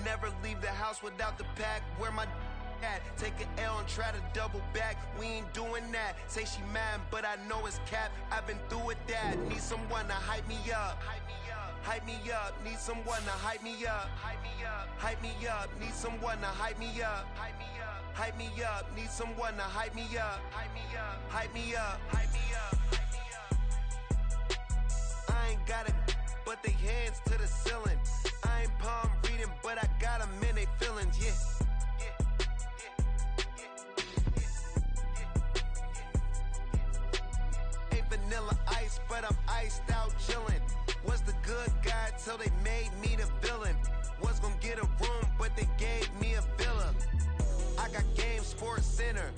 Never leave the house without the pack. Where my at? Take an L and try to double back. We ain't doing that. Say she mad, but I know it's cap. I've been through with that. Need someone to hype me up. Hype me up. Need someone to hype me up. Hype me up. Need someone to hype me up. Hype me up. Need someone to hype me up. Hype me up. Hype me up. Hype me up. I ain't got it, but they hands to the ceiling. I ain't palm reading, but I got them in they feelings, yeah. Ain't vanilla ice, but I'm iced out chillin'. Was the good guy till they made me the villain. Was gonna get a room, but they gave me a villa. I got game, Sports Center.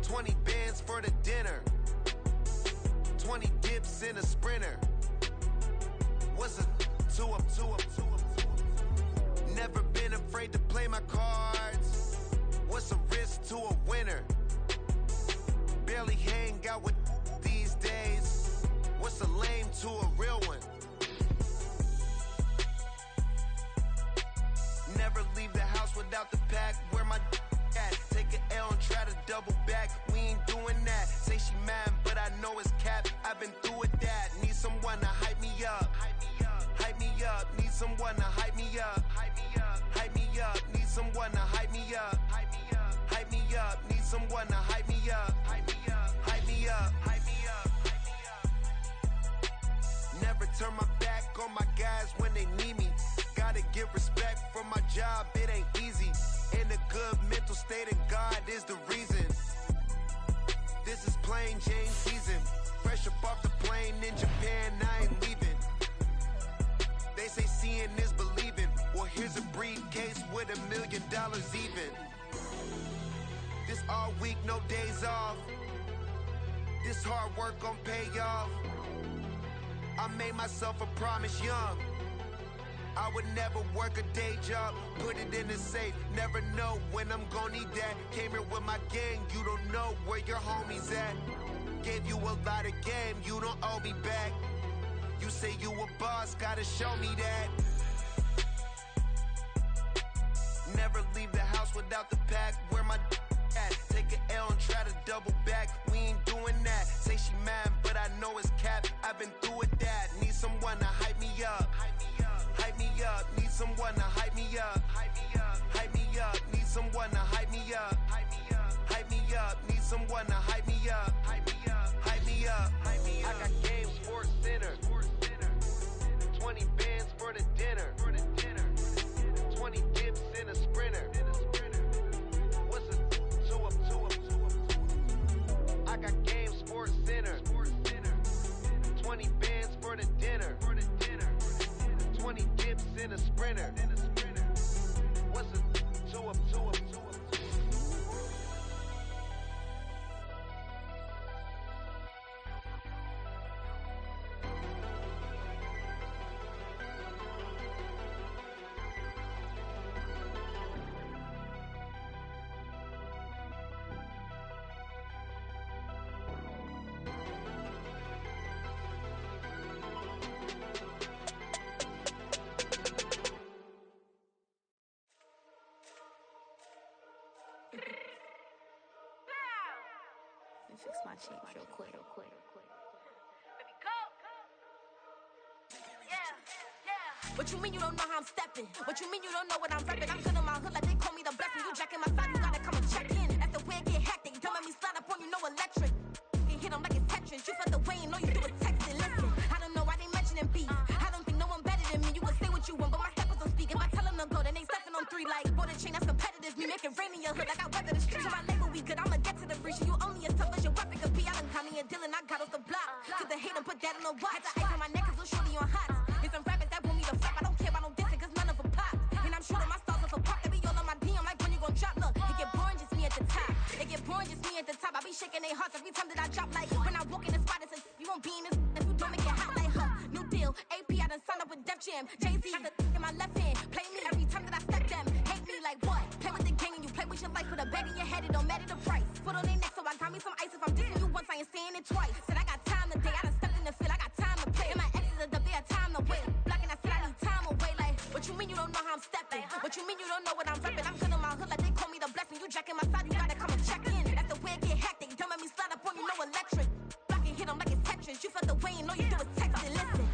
20 bands for the dinner. 20 dips in a sprinter. What's a 2 up? Never been afraid to play my cards. What's a risk to a winner? Barely hang out with these days. What's a lame to a real one? Never leave the house without the pack. Where my at? Take an L and try to double back. We ain't doing that. Say she mad, but I know it's cap. I've been through with that. Need someone to hype me up. Hype me up. Need someone to hype me up. Hype me up. Need someone to hype me up. Hype me up. Need someone to hype me up. Hype me up. Hype me up. Never turn my back on my guys when they need me. Gotta give respect for my job, it ain't easy. In a good mental state and God is the reason. This is plain Jane season. Fresh up off the plane in Japan, I ain't leaving. They say seeing is believing. Well, here's a briefcase with $1 million even. This all week, no days off. This hard work gon' pay off. I made myself a promise young. I would never work a day job, put it in the safe. Never know when I'm gon' need that. Came here with my gang, you don't know where your homies at. Gave you a lot of game, you don't owe me back. You say you a boss, gotta show me that. Never leave the house without the pack. Where my at? Take an L and try to double back. We ain't doing that. Say she mad, but I know it's cap. I've been through with that. Need someone to hype me up. Hype me up. Need someone to hype me up. Hype me up. Need someone to hype me up. Hype me up. Need someone to hype me up. Hype me up. I got game, Sports Center. 20 bands for the dinner. 20 dips in a sprinter. What's a 2 up? I got game, Sports Center. 20 bands for the dinner. 20 dips in a sprinter. What's a 2 up? Fix my cheek real quick. Baby, go. Yeah. What you mean you don't know how I'm stepping? What you mean you don't know what I'm repping? I'm good in my hood like they call me the blessing. You jacking my side, you gotta come and check in. That's the way it get hectic. Don't make me slide up on you, no electric. You hit them like it's Tetris. You felt the way and know you do it texting. Listen, I don't know why they mentioning beef. I don't think no one better than me. You can say what you want, but my steppers don't speak. If I tell them to go, then they stepping on 3 like border chain. That's competitive. Me make it rain in your hood like I weather the street. So my label we good. I'ma get to the breach. You only as tough as your weapon could be. I done Connie and Dylan. I got off the block. Cause the hate and put that on the watch. The ice on my neck is little shorty on hot. There's some rappers that want me to flop. I don't care about no dissing cause none of them pop. And I'm shooting my stars off a pop. They be all on my DM like when you gon' drop. Look, it get boring just me at the top. It get boring just me at the top. I be shaking their hearts every time that I drop. Like when I walk in the spot, it's you won't be in this. If you don't make it hot like new deal. AP, I done signed up with Def Jam. Jay-Z got the in my left hand. Play me every time that I step them. Hate me like what? Play with the gang and you play with your life. Put a bag in your head, it don't matter the price. Put on their neck, so I got me some ice. If I'm dissing you once, I ain't saying it twice. Said I got time today, I done stepped in the field, I got time to play. And my exes are up there, time to wait. Blocking, I said I need time away. Like, what you mean you don't know how I'm What you mean you don't know what I'm reppin'? I'm good in my hood like they call me the blessing. You jacking my side, you gotta come and check in. That's the way it get hectic. Don't make me slide up on you, no electric. Block and hit 'em like it's Tetris. You felt the way and all you do is text and listen.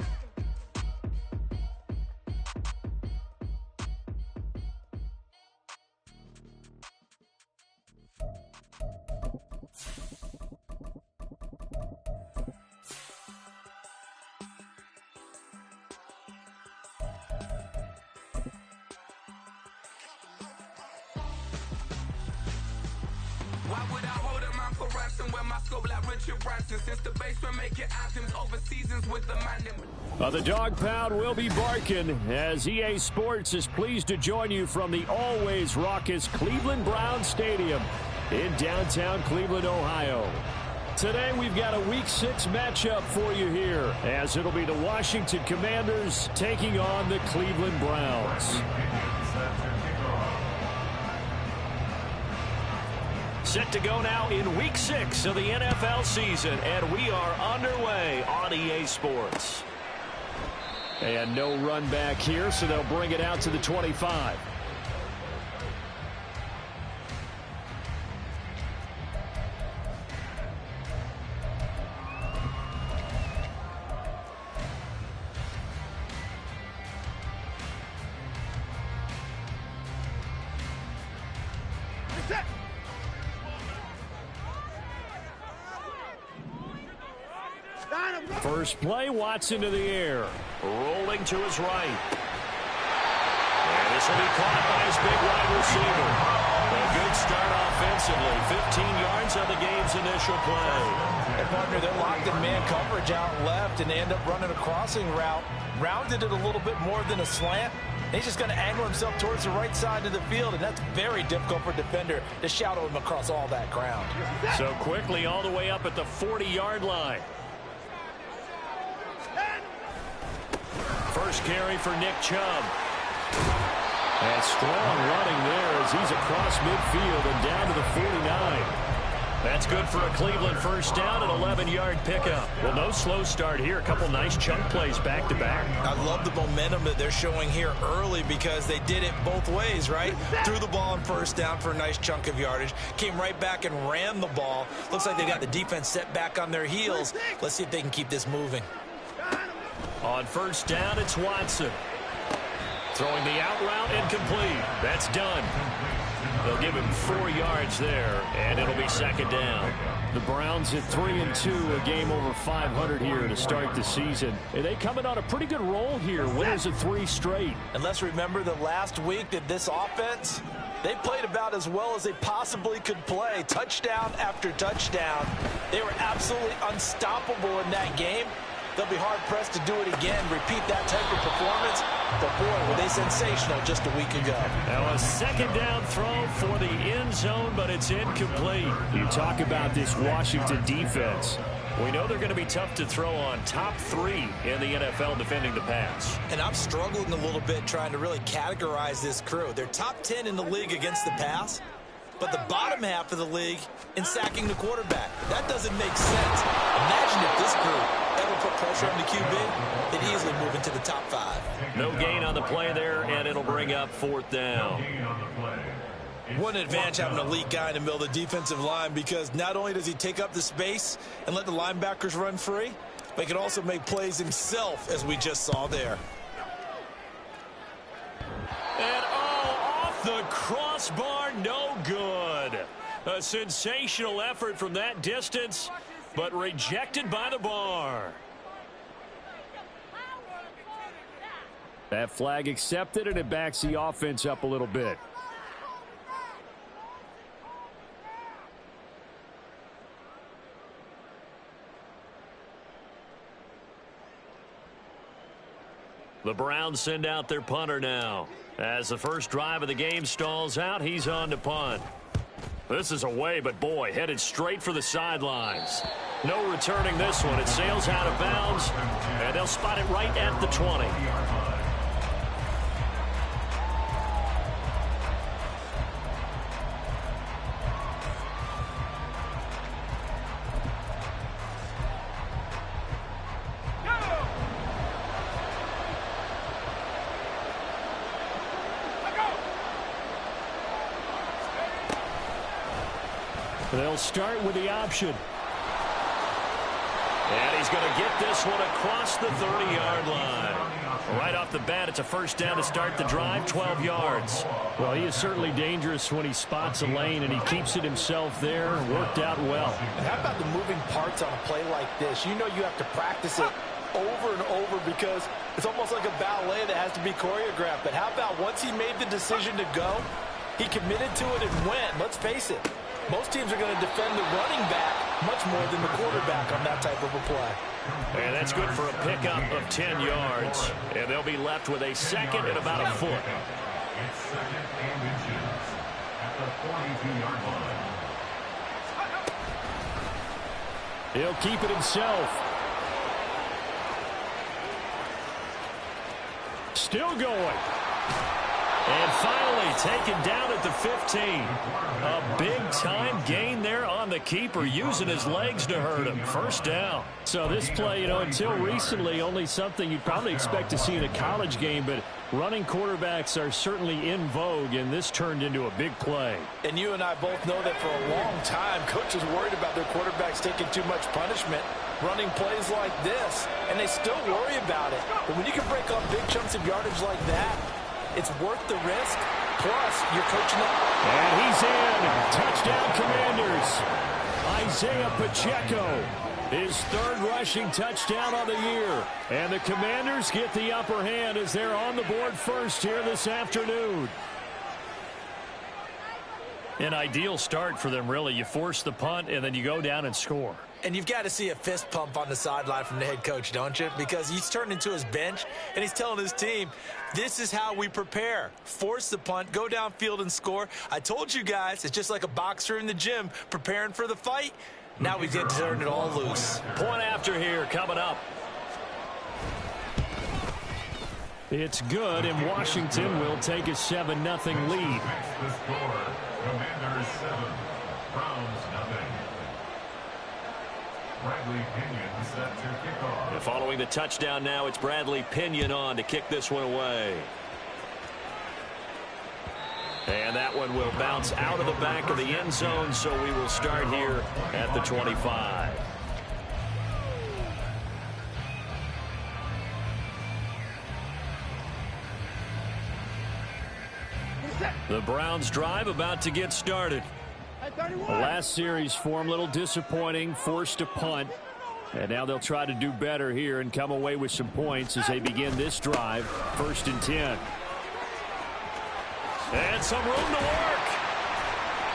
Why would I hold him out for ransom when my scope like Richard Branson? Since the basement making items over seasons with the man. The dog pound will be barking as EA Sports is pleased to join you from the always raucous Cleveland Browns Stadium in downtown Cleveland, Ohio. Today we've got a Week 6 matchup for you here as it'll be the Washington Commanders taking on the Cleveland Browns. Set to go now in Week 6 of the NFL season, and we are underway on EA Sports. And no run back here, so they'll bring it out to the 25. First play, Watson to the air. Rolling to his right. And this will be caught by his big wide receiver. A good start offensively. 15 yards on the game's initial play. And partner, they're locked in man coverage out left, and they end up running a crossing route. Rounded it a little bit more than a slant. He's just going to angle himself towards the right side of the field, and that's very difficult for a defender to shadow him across all that ground. So quickly all the way up at the 40-yard line. First carry for Nick Chubb. And strong running there as he's across midfield and down to the 49. That's good for a Cleveland first down, an 11-yard pickup. Well, no slow start here. A couple nice chunk plays back-to-back. I love the momentum that they're showing here early because they did it both ways, right? Threw the ball on first down for a nice chunk of yardage. Came right back and ran the ball. Looks like they got the defense set back on their heels. Let's see if they can keep this moving. On first down, it's Watson. Throwing the out route incomplete. That's done. They'll give him 4 yards there, and it'll be second down. The Browns at 3-2, a game over 500 here to start the season. And they coming on a pretty good roll here. Winners of 3 straight. And let's remember that last week that this offense, they played about as well as they possibly could play. Touchdown after touchdown. They were absolutely unstoppable in that game. They'll be hard-pressed to do it again, repeat that type of performance. But, boy, were they sensational just a week ago. Now a second down throw for the end zone, but it's incomplete. You talk about this Washington defense. We know they're going to be tough to throw on. Top 3 in the NFL defending the pass. And I'm struggling a little bit trying to really categorize this crew. They're top 10 in the league against the pass, but the bottom half of the league in sacking the quarterback. That doesn't make sense. Imagine if this group ever put pressure on the QB, they'd easily move into the top 5. No gain on the play there, and it'll bring up 4th down. What an advantage having an elite guy in the middle of the defensive line, because not only does he take up the space and let the linebackers run free, but he can also make plays himself, as we just saw there. And off the crossbar, no good. A sensational effort from that distance, but rejected by the bar. That flag accepted, and it backs the offense up a little bit. The Browns send out their punter now. As the first drive of the game stalls out, he's on to punt. This is away, but boy, headed straight for the sidelines. No returning this one. It sails out of bounds, and they'll spot it right at the 20. They'll start with the option. And he's going to get this one across the 30-yard line. Right off the bat, it's a first down to start the drive, 12 yards. Well, he is certainly dangerous when he spots a lane, and he keeps it himself there. Worked out well. And how about the moving parts on a play like this? You know you have to practice it over and over because it's almost like a ballet that has to be choreographed. But how about once he made the decision to go, he committed to it and went. Let's face it, most teams are going to defend the running back much more than the quarterback on that type of a play. And that's good for a pickup of 10 yards. And they'll be left with a second and about a foot. It's second and inches at the 42-yard line. He'll keep it himself. Still going. And finally taken down at the 15. A big-time gain there on the keeper, using his legs to hurt him. First down. So this play, until recently, only something you'd probably expect to see in a college game, but running quarterbacks are certainly in vogue, and this turned into a big play. And you and I both know that for a long time, coaches worried about their quarterbacks taking too much punishment, running plays like this, and they still worry about it. But when you can break up big chunks of yardage like that, it's worth the risk. Plus, you're coaching them. And he's in. Touchdown, Commanders. Isaiah Pacheco, his third rushing touchdown of the year. And the Commanders get the upper hand as they're on the board first here this afternoon. An ideal start for them, really. You force the punt, and then you go down and score. And you've got to see a fist pump on the sideline from the head coach, don't you? Because he's turned into his bench, and he's telling his team, this is how we prepare. Force the punt, go downfield and score. I told you guys, it's just like a boxer in the gym preparing for the fight. Now we get to turn it all loose. Point after here coming up. It's good, and Washington will take a 7-0 lead. The score, Commanders 7, Browns nothing. Bradley Pinion set to kick off. And following the touchdown now, it's Bradley Pinion on to kick this one away. And that one will bounce out of the back of the end zone, so we will start here at the 25. The Browns drive about to get started. The last series for him, a little disappointing, forced a punt. And now they'll try to do better here and come away with some points as they begin this drive, 1st and 10. And some room to work.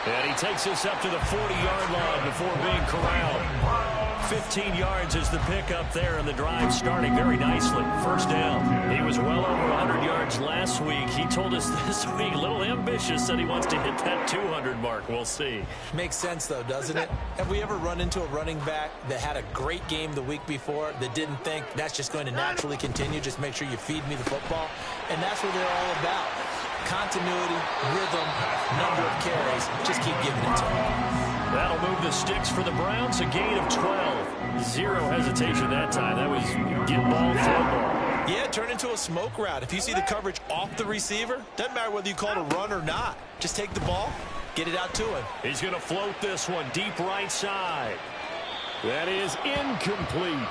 And he takes us up to the 40-yard line before being corralled. 15 yards is the pickup there, and the drive starting very nicely. First down. He was well over 100 yards last week. He told us this week, a little ambitious, said he wants to hit that 200 mark. We'll see. Makes sense, though, doesn't it? Have we ever run into a running back that had a great game the week before that didn't think that's just going to naturally continue? Just make sure you feed me the football. And that's what they're all about. Continuity, rhythm, number of carries. Just keep giving it to them. That'll move the sticks for the Browns, a gain of 12. Zero hesitation that time. That was get ball, throw ball. Yeah, turn into a smoke route. If you see the coverage off the receiver, doesn't matter whether you call it a run or not. Just take the ball, get it out to him. He's going to float this one deep right side. That is incomplete.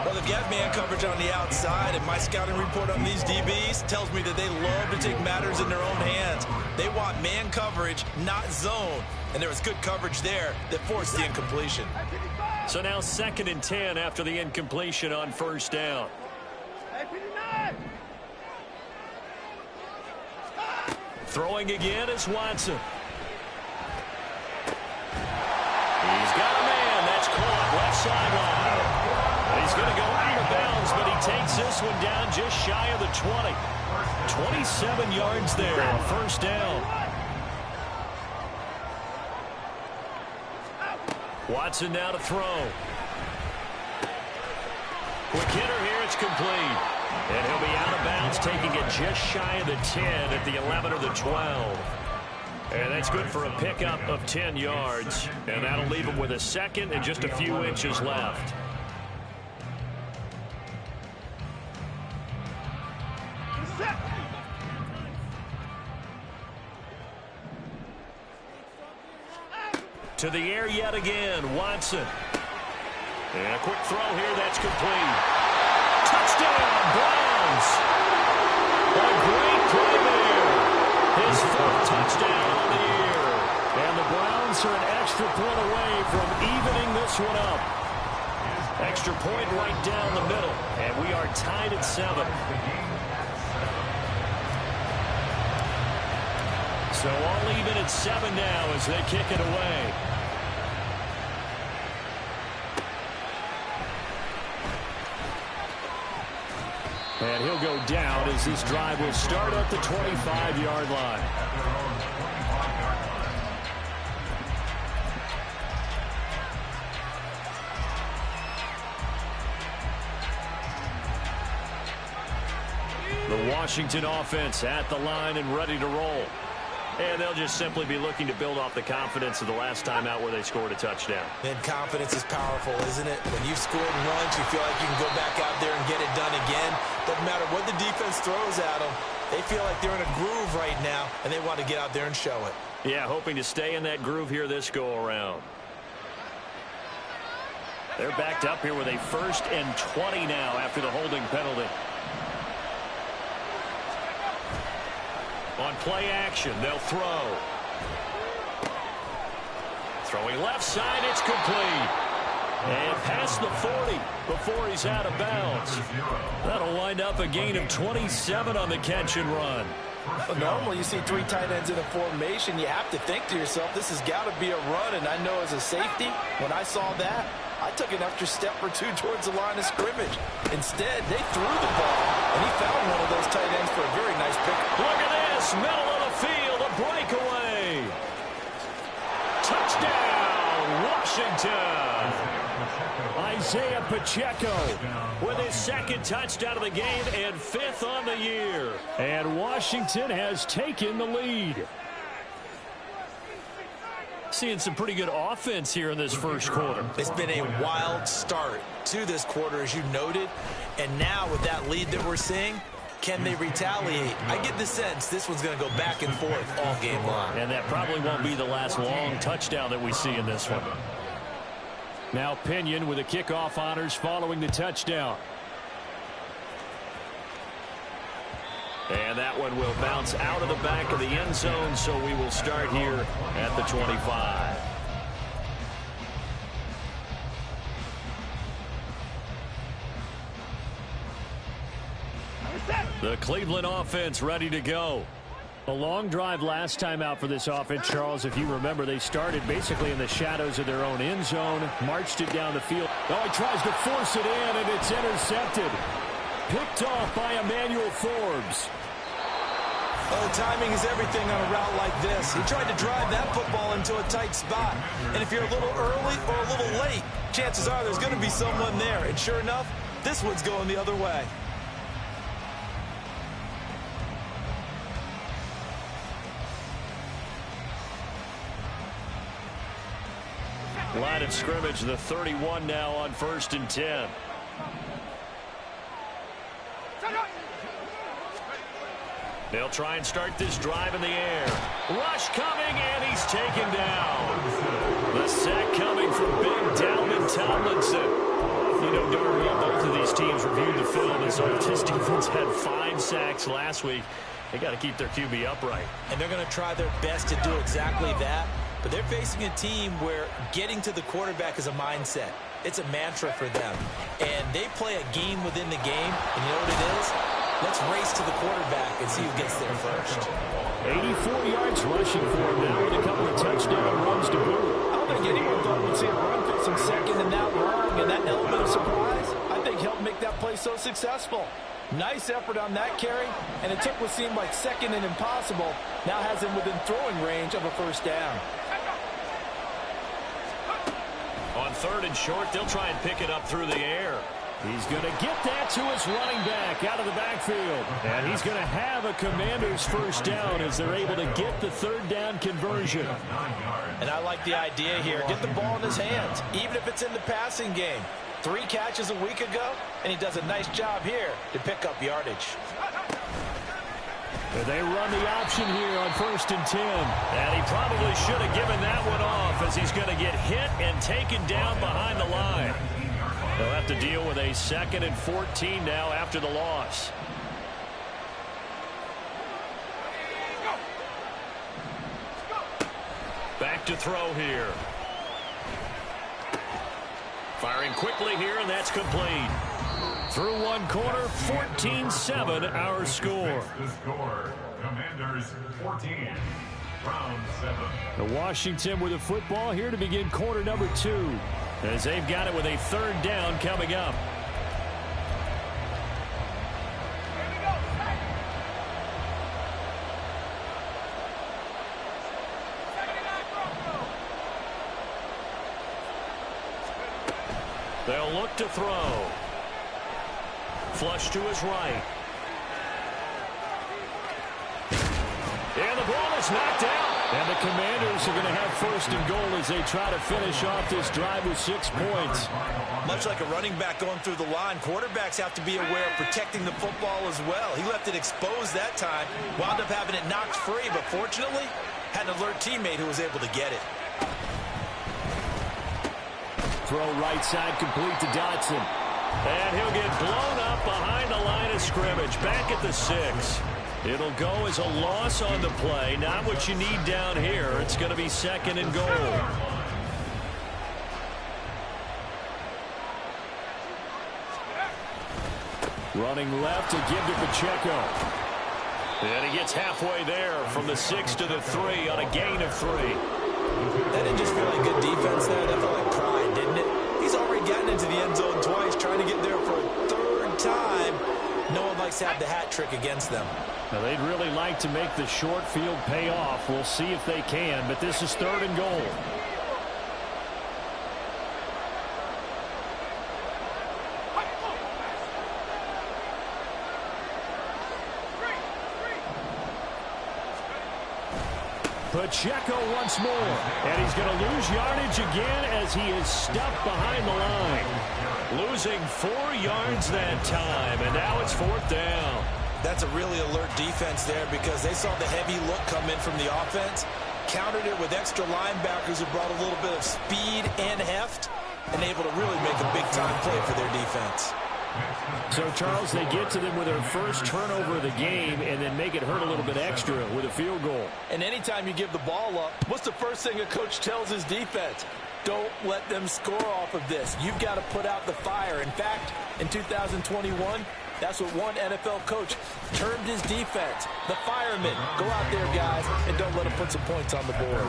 Well, they've got man coverage on the outside, and my scouting report on these DBs tells me that they love to take matters in their own hands. They want man coverage, not zone. And there was good coverage there that forced the incompletion. So now 2nd and 10 after the incompletion on first down. Throwing again is Watson. He's got a man. That's caught left sideline. He's going to go out of bounds, but he takes this one down just shy of the 20. 27 yards there on first down. Watson now to throw. Quick hitter here, it's complete. And he'll be out of bounds, taking it just shy of the 10 at the 11 or the 12. And that's good for a pickup of 10 yards. And that'll leave him with a second and just a few inches left. To the air yet again, Watson. And a quick throw here that's complete. Touchdown, Browns. A great play there. His fourth touchdown on the year. And the Browns are an extra point away from evening this one up. Extra point right down the middle. And we are tied at 7. So all even at 7 now as they kick it away. And he'll go down as this drive will start at the 25-yard line. The Washington offense at the line and ready to roll. And they'll just simply be looking to build off the confidence of the last time out where they scored a touchdown. And confidence is powerful, isn't it? When you've scored once, you feel like you can go back out there and get it done again. Doesn't matter what the defense throws at them. They feel like they're in a groove right now, and they want to get out there and show it. Yeah, hoping to stay in that groove here this go-around. They're backed up here with a 1st and 20 now after the holding penalty. On play action, they'll throw. Throwing left side, it's complete. And past the 40 before he's out of bounds. That'll wind up a gain of 27 on the catch and run. Well, normally you see 3 tight ends in a formation. You have to think to yourself, this has got to be a run. And I know as a safety, when I saw that, I took an extra step or 2 towards the line of scrimmage. Instead, they threw the ball, and he found one of those tight ends for a very nice pick. Look at this, middle of the field, a breakaway. Touchdown, Washington. Isaiah Pacheco with his 2nd touchdown of the game and 5th on the year. And Washington has taken the lead. Seeing some pretty good offense here in this first quarter. It's been a wild start to this quarter, as you noted. And now with that lead that we're seeing, can they retaliate? I get the sense this one's going to go back and forth all game long. And that probably won't be the last long touchdown that we see in this one. Now Pinion with the kickoff honors following the touchdown. And that one will bounce out of the back of the end zone, so we will start here at the 25. The Cleveland offense ready to go. A long drive last time out for this offense, Charles. If you remember, they started basically in the shadows of their own end zone, marched it down the field. Oh, he tries to force it in, and it's intercepted. Picked off by Emmanuel Forbes. Well, the timing is everything on a route like this. He tried to drive that football into a tight spot. And if you're a little early or a little late, chances are there's going to be someone there. And sure enough, this one's going the other way. Line of scrimmage, the 31 now on 1st and 10. They'll try and start this drive in the air. Rush coming, and he's taken down. The sack coming from big Dalvin Tomlinson. You know, Darby, both of these teams reviewed the film as this defense had 5 sacks last week. They got to keep their QB upright. And they're going to try their best to do exactly that. But they're facing a team where getting to the quarterback is a mindset. It's a mantra for them. And they play a game within the game. And you know what it is? Let's race to the quarterback and see who gets there first. 84 yards rushing for him now with a couple of touchdown runs to boot. I don't think anyone thought we'd see a run fix him second and that long. And that element of surprise, I think, helped make that play so successful. Nice effort on that carry, and it took what seemed like second and impossible. Now has him within throwing range of a first down. On 3rd and short, they'll try and pick it up through the air. He's going to get that to his running back out of the backfield. And he's going to have a Commanders first down as they're able to get the 3rd down conversion. And I like the idea here. Get the ball in his hands, even if it's in the passing game. 3 catches a week ago, and he does a nice job here to pick up yardage. They run the option here on 1st and 10. And he probably should have given that one off as he's going to get hit and taken down behind the line. They'll have to deal with a 2nd and 14 now after the loss. Back to throw here. Firing quickly here, and that's complete. Through one quarter, 14-7 our score. The score, Commanders 14, round 7. The Washington with the football here to begin quarter number 2. As they've got it with a 3rd down coming up. They'll look to throw. Flush to his right. And the ball is knocked out. And the Commanders are going to have 1st and goal as they try to finish off this drive with 6 points. Much like a running back going through the line, quarterbacks have to be aware of protecting the football as well. He left it exposed that time, wound up having it knocked free, but fortunately had an alert teammate who was able to get it. Throw right side complete to Dotson. And he'll get blown up behind the line of scrimmage. Back at the 6. It'll go as a loss on the play. Not what you need down here. It's going to be 2nd and goal. Running left to give to Pacheco. And he gets halfway there from the 6 to the 3 on a gain of 3. That didn't just feel like good defense there. That felt like pride, didn't it? He's already gotten into the end zone twice, trying to get there for a 3rd time. No one likes to have the hat trick against them. Now, they'd really like to make the short field pay off. We'll see if they can, but this is 3rd and goal. Pacheco once more, and he's going to lose yardage again as he is stuffed behind the line. Losing 4 yards that time, and now it's 4th down. That's a really alert defense there because they saw the heavy look come in from the offense, countered it with extra linebackers who brought a little bit of speed and heft, and able to really make a big-time play for their defense. So, Charles, they get to them with their first turnover of the game and then make it hurt a little bit extra with a field goal. And anytime you give the ball up, what's the first thing a coach tells his defense? Don't let them score off of this. You've got to put out the fire. In fact, in 2021, that's what one NFL coach termed his defense. The firemen. Go out there, guys, and don't let them put some points on the board.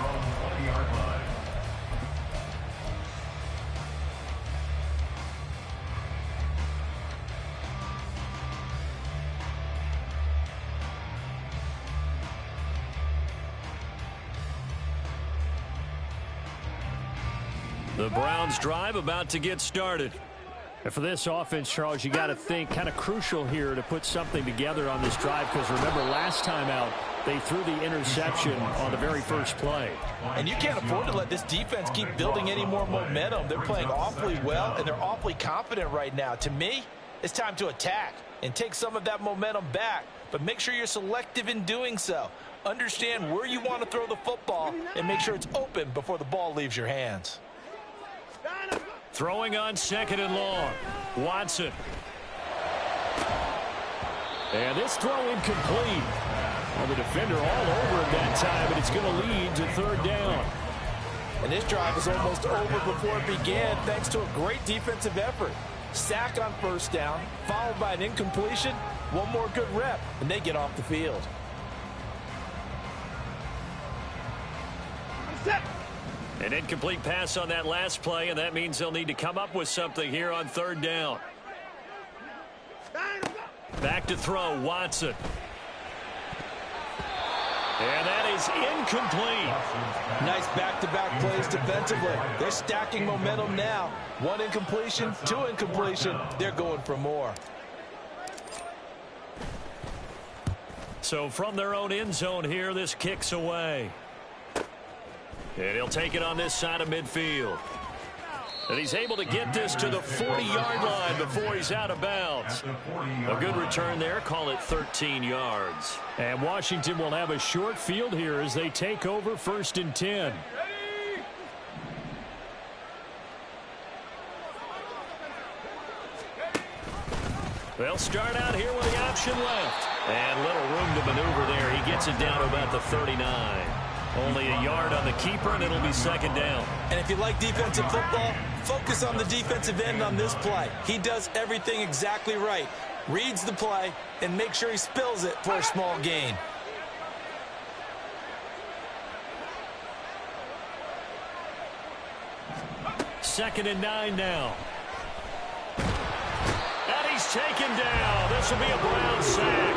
The Browns drive about to get started. And for this offense, Charles, you got to think kind of crucial here to put something together on this drive because remember last time out they threw the interception on the very first play. And you can't afford to let this defense keep building any more momentum. They're playing awfully well and they're awfully confident right now. To me, it's time to attack and take some of that momentum back. But make sure you're selective in doing so. Understand where you want to throw the football and make sure it's open before the ball leaves your hands. Throwing on 2nd and long. Watson. And this throw incomplete. Well, the defender all over him that time, but it's going to lead to 3rd down. And this drive was almost over before it began thanks to a great defensive effort. Sack on 1st down, followed by an incompletion. One more good rep, and they get off the field. An incomplete pass on that last play, and that means they'll need to come up with something here on 3rd down. Back to throw, Watson. And that is incomplete. Nice back-to-back plays defensively. They're stacking momentum now. 1 incompletion, 2 incompletion. They're going for more. So from their own end zone here, this kicks away. And he'll take it on this side of midfield. And he's able to get this to the 40-yard line before he's out of bounds. A good return there. Call it 13 yards. And Washington will have a short field here as they take over 1st and 10. They'll start out here with the option left. And little room to maneuver there. He gets it down to about the 39. Only a yard on the keeper, and it'll be 2nd down. And if you like defensive football, focus on the defensive end on this play. He does everything exactly right. Reads the play and makes sure he spills it for a small gain. Second and 9 now. And he's taken down. This will be a Brown sack.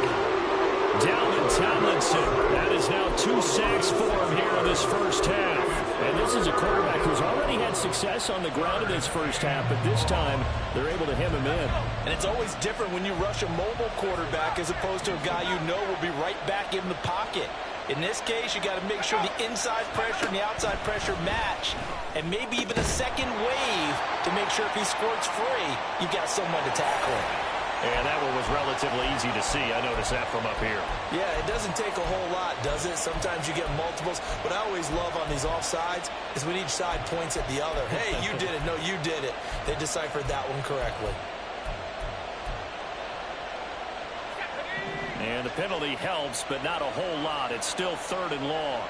Dalvin Tomlinson. That is now 2 sacks for him here in this first half. And this is a quarterback who's already had success on the ground in this first half, but this time they're able to hem him in. And it's always different when you rush a mobile quarterback as opposed to a guy you know will be right back in the pocket. In this case, you got to make sure the inside pressure and the outside pressure match, and maybe even a second wave to make sure if he squirts free, you got someone to tackle him. And that one was relatively easy to see. I noticed that from up here. Yeah, it doesn't take a whole lot, does it? Sometimes you get multiples. What I always love on these offsides is when each side points at the other. Hey, you did it. No, you did it. They deciphered that one correctly. And the penalty helps, but not a whole lot. It's still 3rd and long.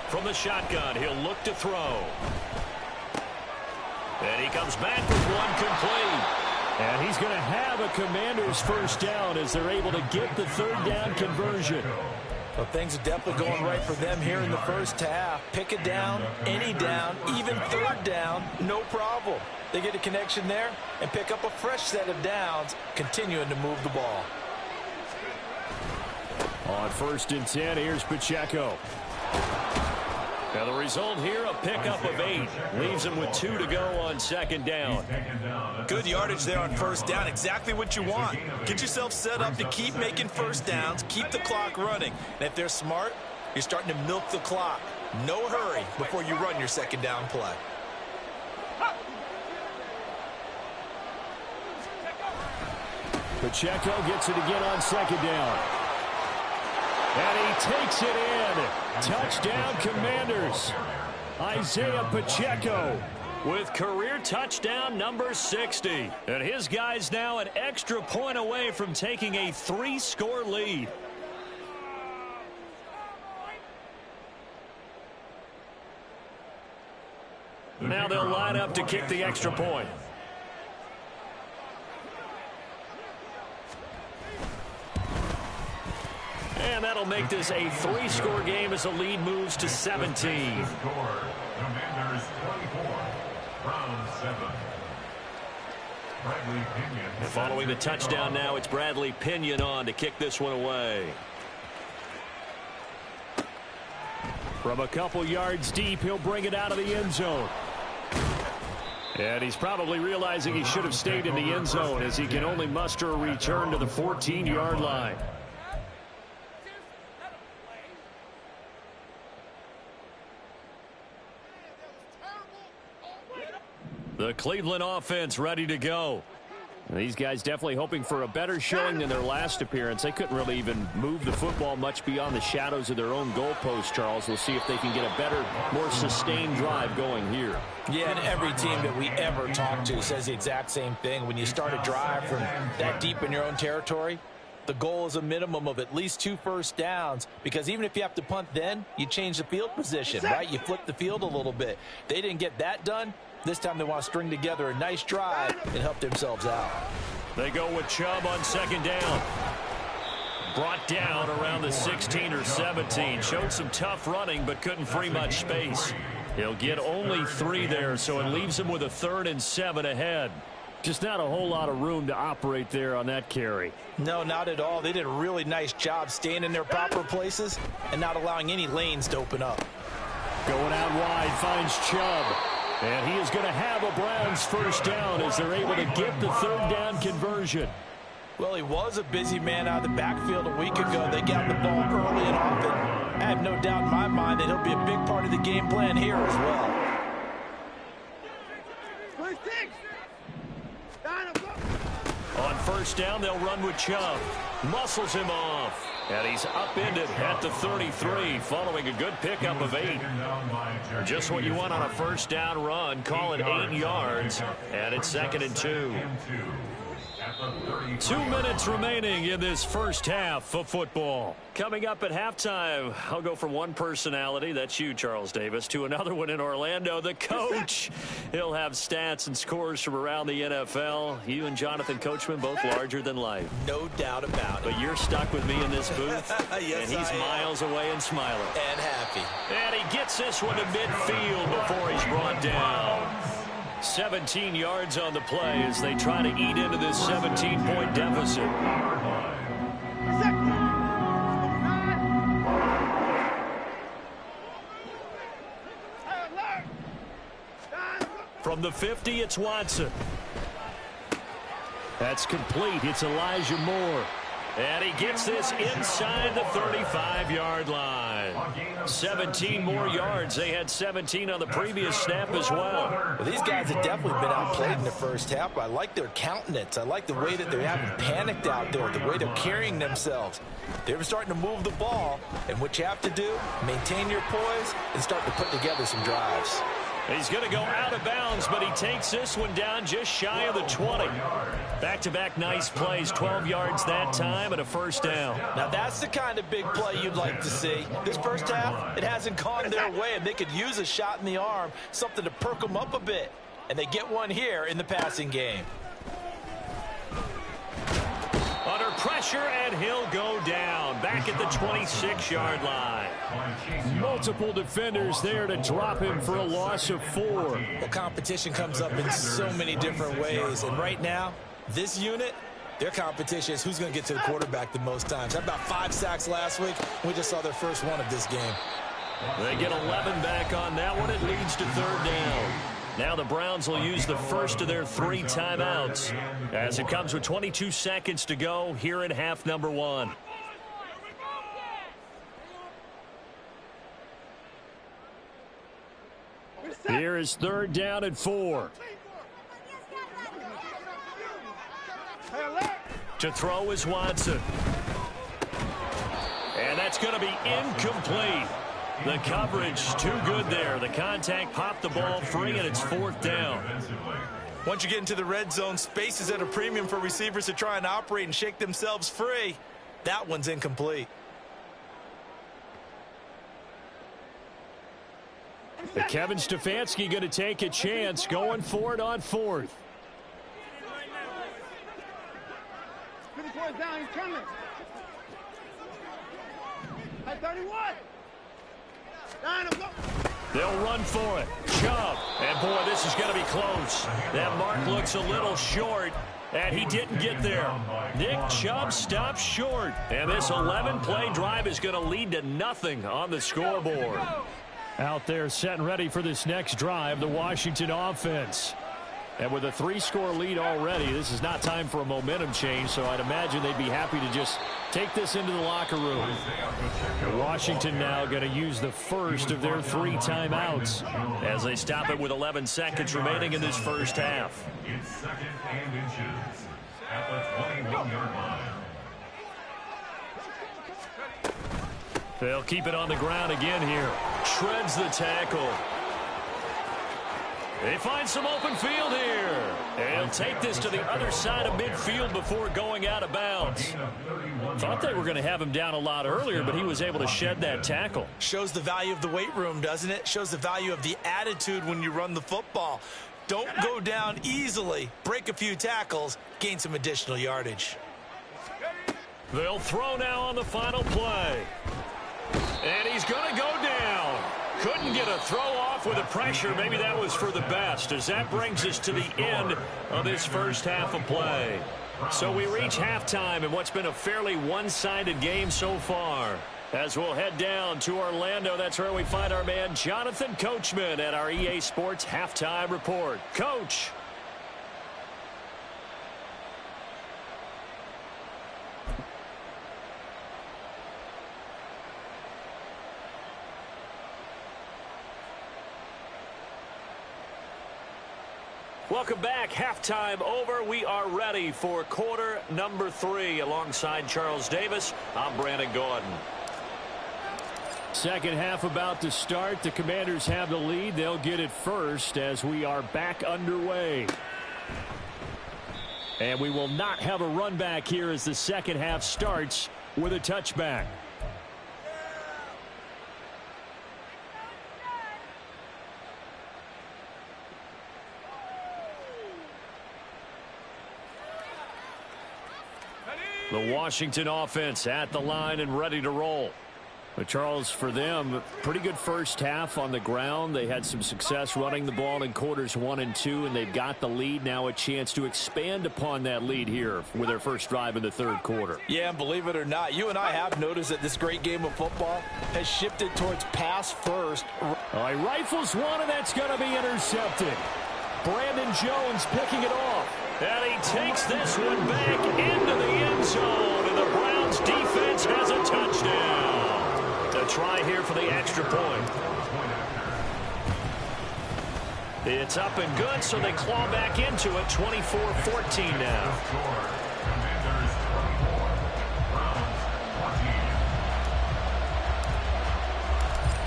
From the shotgun, he'll look to throw. And he comes back with one complete. And he's going to have a Commanders first down as they're able to get the 3rd down conversion. Well, things are definitely going right for them here in the first half. Pick a down, any down, even 3rd down, no problem. They get a connection there and pick up a fresh set of downs, continuing to move the ball. On 1st and 10, here's Pacheco. Now the result here, a pickup of 8. Leaves him with 2 to go on 2nd down. Good yardage there on 1st down. Exactly what you want. Get yourself set up to keep making 1st downs, keep the clock running. And if they're smart, you're starting to milk the clock. No hurry before you run your 2nd down play. Pacheco gets it again on 2nd down. And he takes it in. Touchdown, Commanders. Isaiah Pacheco with career touchdown number 60. And his guys now an extra point away from taking a 3-score lead. Now they'll line up to kick the extra point. And that'll make this a 3-score game as the lead moves to 17. Commanders 24, round 7. Bradley Pinion. And following the touchdown now, it's Bradley Pinion on to kick this one away. From a couple yards deep, he'll bring it out of the end zone. And he's probably realizing he should have stayed in the end zone as he can only muster a return to the 14-yard line. The Cleveland offense ready to go. These guys definitely hoping for a better showing than their last appearance. They couldn't really even move the football much beyond the shadows of their own goalpost, Charles. We'll see if they can get a better, more sustained drive going here. Yeah, and every team that we ever talk to says the exact same thing. When you start a drive from that deep in your own territory, the goal is a minimum of at least 2 first downs, because even if you have to punt then, you change the field position, right? You flip the field a little bit. They didn't get that done. This time they want to string together a nice drive and help themselves out. They go with Chubb on 2nd down. Brought down around the 16 or 17. Showed some tough running, but couldn't free much space. He'll get only 3 there, so it leaves him with a 3rd and 7 ahead. Just not a whole lot of room to operate there on that carry. No, not at all. They did a really nice job staying in their proper places and not allowing any lanes to open up. Going out wide, finds Chubb. And he is going to have a Browns first down as they're able to get the third down conversion. Well, he was a busy man out of the backfield a week ago. They got the ball early and often. I have no doubt in my mind that he'll be a big part of the game plan here as well. On first down, they'll run with Chubb. Muscles him off. And he's upended at the 33, following a good pickup of 8. Just what you want on a first down run. Call it 8 yards. And it's 2nd and 2. 2 minutes remaining in this first half of football. Coming up at halftime, I'll go from one personality, that's you, Charles Davis, to another one in Orlando, the coach. He'll have stats and scores from around the NFL. You and Jonathan Coachman, both larger than life. No doubt about it. But you're stuck with me in this booth, yes, and he's miles away and smiling. And happy. And he gets this one to midfield before he's brought down. 17 yards on the play as they try to eat into this 17-point deficit. From the 50, it's Watson. That's complete. It's Elijah Moore. And he gets this inside the 35-yard line. 17 more yards. They had 17 on the previous snap as well. Well, these guys have definitely been outplayed in the first half. I like their countenance. I like the way that they haven't panicked out there, the way they're carrying themselves. They're starting to move the ball, and what you have to do, maintain your poise and start to put together some drives. He's going to go out of bounds, but he takes this one down just shy of the 20. Back-to-back nice plays, 12 yards that time and a first down. Now that's the kind of big play you'd like to see. This first half, it hasn't gone their way, and they could use a shot in the arm, something to perk them up a bit. And they get one here in the passing game. Under pressure, and he'll go down. Back at the 26-yard line. Multiple defenders there to drop him for a loss of 4. Well, competition comes up in so many different ways. And right now, this unit, their competition is who's going to get to the quarterback the most times. Had about 5 sacks last week. We just saw their first one of this game. They get 11 back on that one. It leads to third down. Now the Browns will use the first of their 3 timeouts as it comes with 22 seconds to go here in half number 1. Here is third down and 4. To throw is Watson. And that's going to be incomplete. The coverage too good there. The contact popped the ball free, and it's fourth down. Once you get into the red zone, space is at a premium for receivers to try and operate and shake themselves free. That one's incomplete. Kevin Stefanski going to take a chance going for it on 4th. Down, he's coming. At 31. They'll run for it. Chubb. And, boy, this is going to be close. That mark looks a little short, and he didn't get there. Nick Chubb stops short, and this 11-play drive is going to lead to nothing on the scoreboard. Out there set and ready for this next drive, the Washington offense. And with a 3-score lead already, this is not time for a momentum change, so I'd imagine they'd be happy to just take this into the locker room. Washington now going to use the first of their 3 timeouts as they stop it with 11 seconds remaining in this first half. It's 2nd and inches at the 21-yard line. They'll keep it on the ground again here. Shreds the tackle. They find some open field here. And he'll take this to the other side of midfield before going out of bounds. Thought they were going to have him down a lot earlier, but he was able to shed that tackle. Shows the value of the weight room, doesn't it? Shows the value of the attitude when you run the football. Don't go down easily. Break a few tackles. Gain some additional yardage. They'll throw now on the final play. And he's going to go down. Couldn't get a throw off with the pressure. Maybe that was for the best, as that brings us to the end of this first half of play. So we reach halftime in what's been a fairly one-sided game so far. As we'll head down to Orlando, that's where we find our man Jonathan Coachman at our EA Sports Halftime Report. Coach. Welcome back. Halftime over. We are ready for quarter number 3. Alongside Charles Davis, I'm Brandon Gordon. Second half about to start. The Commanders have the lead. They'll get it first as we are back underway. And we will not have a run back here as the second half starts with a touchback. The Washington offense at the line and ready to roll. But Charles, for them, pretty good first half on the ground. They had some success running the ball in quarters 1 and 2, and they've got the lead. Now a chance to expand upon that lead here with their first drive in the third quarter. Yeah, and believe it or not, you and I have noticed that this great game of football has shifted towards pass first. All right, rifles one, and that's going to be intercepted. Brandon Jones picking it off. And he takes this one back into the end zone, and the Browns defense has a touchdown. A try here for the extra point. It's up and good, so they claw back into it. 24-14 now.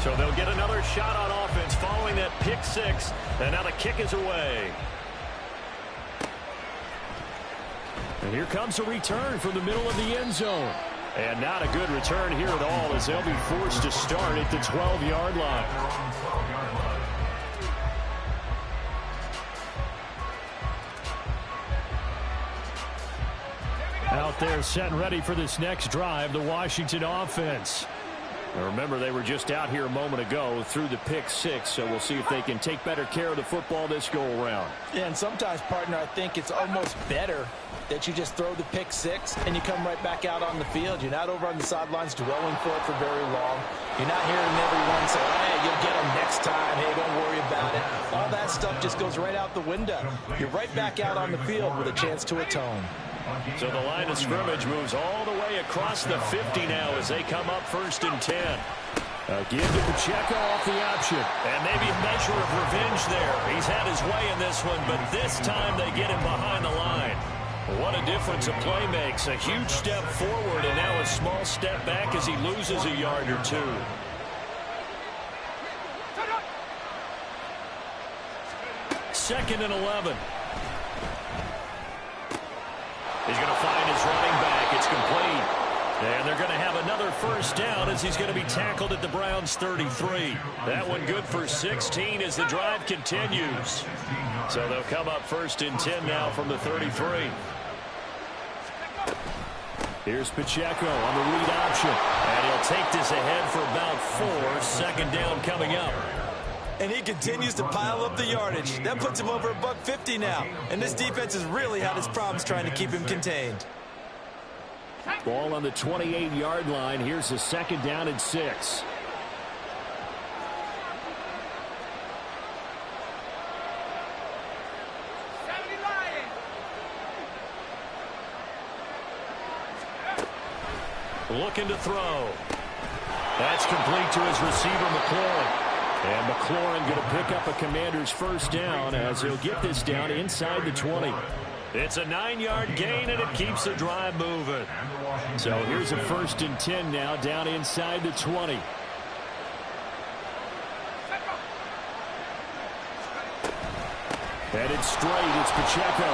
So they'll get another shot on offense following that pick six, and now the kick is away. And here comes a return from the middle of the end zone. And not a good return here at all as they'll be forced to start at the 12-yard line. Out there set and ready for this next drive, the Washington offense. Now remember, they were just out here a moment ago through the pick six, so we'll see if they can take better care of the football this go-around. Yeah, and sometimes, partner, I think it's almost better that you just throw the pick six and you come right back out on the field. You're not over on the sidelines dwelling for it for very long. You're not hearing everyone say, hey, you'll get them next time. Hey, don't worry about it. All that stuff just goes right out the window. You're right back out on the field with a chance to atone. So the line of scrimmage moves all the way across the 50 now as they come up 1st and 10. Again to Pacheco off the option. And maybe a measure of revenge there. He's had his way in this one, but this time they get him behind the line. What a difference a play makes. A huge step forward and now a small step back as he loses a yard or two. Second and 11. He's going to find his running back. It's complete. And they're going to have another first down as he's going to be tackled at the Browns' 33. That one good for 16 as the drive continues. So they'll come up 1st and 10 now from the 33. Here's Pacheco on the read option. And he'll take this ahead for about 4. Second down coming up. And he continues to pile up the yardage. That puts him over $150 now. And this defense has really had its problems trying to keep him contained. Ball on the 28-yard line. Here's the second down and 6. Looking to throw. That's complete to his receiver, McLaurin. And McLaurin going to pick up a Commander's first down as he'll get this down inside the 20. It's a 9-yard gain, and it keeps the drive moving. So here's a 1st and 10 now down inside the 20. Headed straight, it's Pacheco.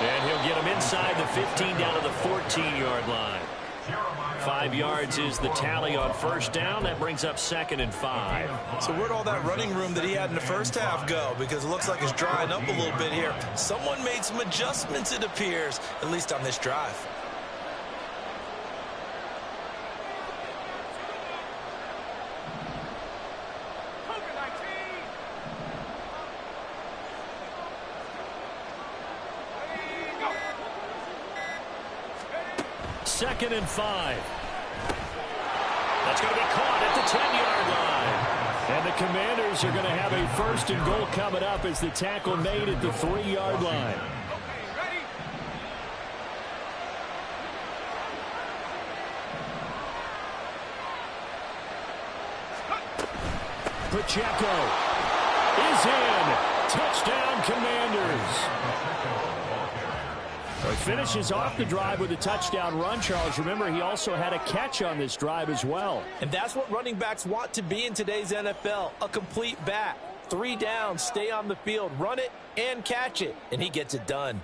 And he'll get him inside the 15 down to the 14-yard line. 5 yards is the tally on first down. That brings up 2nd and 5. So where'd all that running room that he had in the first half go? Because it looks like it's drying up a little bit here. Someone made some adjustments, it appears, at least on this drive. Second and 5. That's going to be caught at the 10-yard line. And the Commanders are going to have a first and goal coming up as the tackle made at the 3-yard line. Pacheco is in. Touchdown, Commanders. He finishes off the drive with a touchdown run, Charles. Remember, he also had a catch on this drive as well. And that's what running backs want to be in today's NFL, a complete back. 3 downs, stay on the field, run it, and catch it. And he gets it done.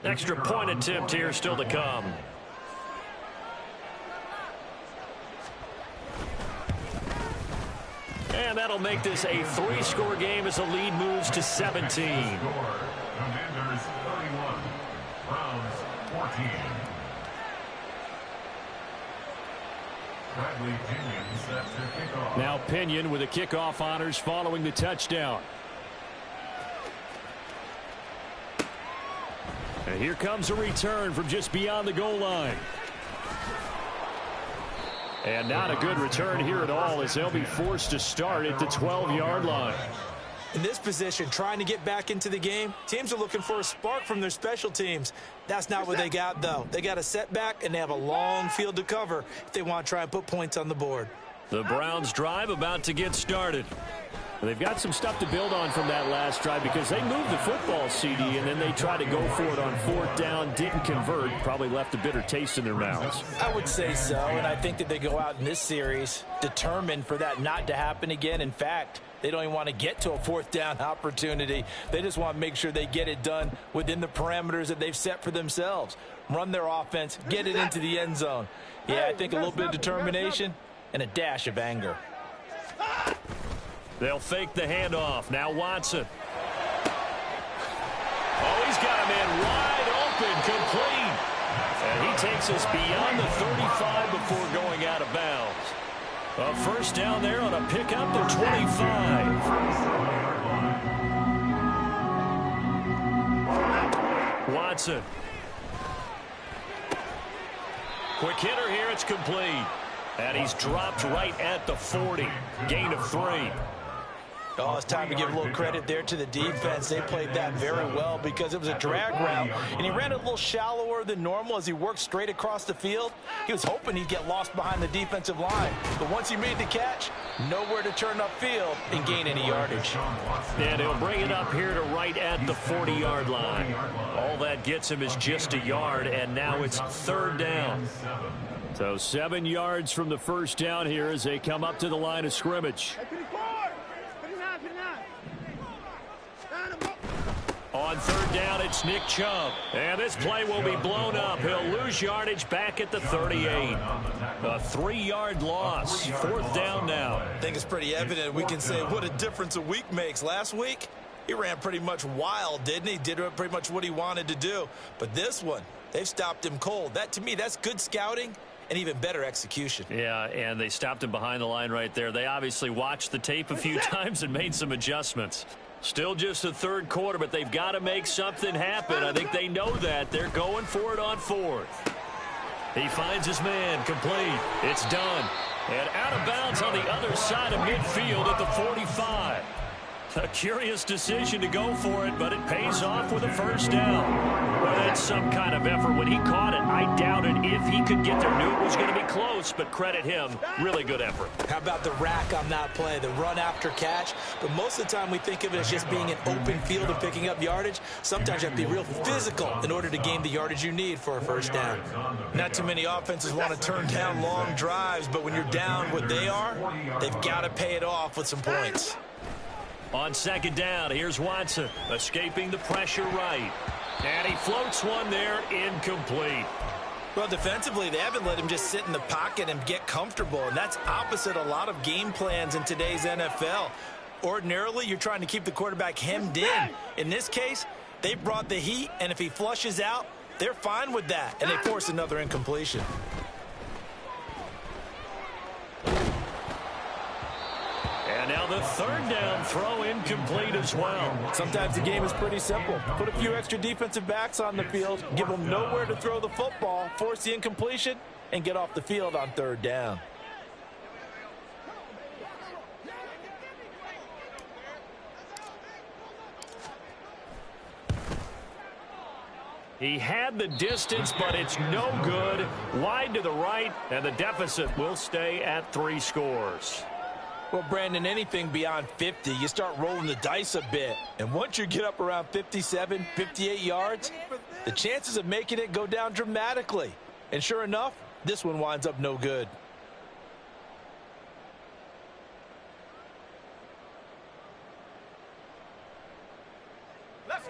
Extra point attempt here still to come. And that'll make this a 3-score game as the lead moves to 17. Commanders 31, Browns 14. Bradley Pinion sets the kickoff. Now Pinion with the kickoff honors following the touchdown. And here comes a return from just beyond the goal line. And not a good return here at all as they'll be forced to start at the 12-yard line. In this position, trying to get back into the game, teams are looking for a spark from their special teams. That's not what they got, though. They got a setback, and they have a long field to cover if they want to try and put points on the board. The Browns drive about to get started. They've got some stuff to build on from that last drive because they moved the football, CD, and then they tried to go for it on 4th down, didn't convert, probably left a bitter taste in their mouths. I would say so, and I think that they go out in this series determined for that not to happen again. In fact, they don't even want to get to a 4th down opportunity. They just want to make sure they get it done within the parameters that they've set for themselves. Run their offense, get it into the end zone. Yeah, I think a little bit of determination and a dash of anger. They'll fake the handoff. Now Watson. Oh, he's got him in wide open, complete. And he takes us beyond the 35 before going out of bounds. A first down there on a pickup to 25. Watson. Quick hitter here. It's complete. And he's dropped right at the 40. Gain of 3. Oh, it's time to give a little credit there to the defense. They played that very well because it was a drag route, and he ran it a little shallower than normal as he worked straight across the field. He was hoping he'd get lost behind the defensive line, but once he made the catch, nowhere to turn upfield and gain any yardage. And he'll bring it up here to right at the 40-yard line. All that gets him is just a yard, and now it's 3rd down. So 7 yards from the first down here as they come up to the line of scrimmage. On 3rd down, it's Nick Chubb. And this play will be blown up. He'll lose yardage back at the 38. A 3-yard loss. 4th down now. I think it's pretty evident. We can say what a difference a week makes. Last week, he ran pretty much wild, didn't he? Did pretty much what he wanted to do. But this one, they've stopped him cold. That, to me, that's good scouting and even better execution. Yeah, and they stopped him behind the line right there. They obviously watched the tape a few times and made some adjustments. Still just the 3rd quarter, but they've got to make something happen. I think they know that. They're going for it on 4th. He finds his man, complete. It's done. And out of bounds on the other side of midfield at the 45. A curious decision to go for it, but it pays off with a first down. Well, that's some kind of effort. When he caught it, I doubted if he could get there. Knew it was going to be close, but credit him. Really good effort. How about the rack on that play, the run after catch? But most of the time we think of it as just being an open field and picking up yardage. Sometimes you have to be real physical in order to gain the yardage you need for a first down. Not too many offenses want to turn down long drives, but when you're down what they are, they've got to pay it off with some points. On 2nd down, here's Watson, escaping the pressure right. And he floats one there, incomplete. Well, defensively, they haven't let him just sit in the pocket and get comfortable, and that's opposite a lot of game plans in today's NFL. Ordinarily, you're trying to keep the quarterback hemmed in. In this case, they brought the heat, and if he flushes out, they're fine with that, and they force another incompletion. And And now the third down throw incomplete as well. Sometimes the game is pretty simple. Put a few extra defensive backs on the field, give them nowhere to throw the football, force the incompletion, and get off the field on third down. He had the distance, but it's no good. Wide to the right, and the deficit will stay at 3 scores. Well, Brandon, anything beyond 50, you start rolling the dice a bit. And once you get up around 57, 58 yards, the chances of making it go down dramatically. And sure enough, this one winds up no good.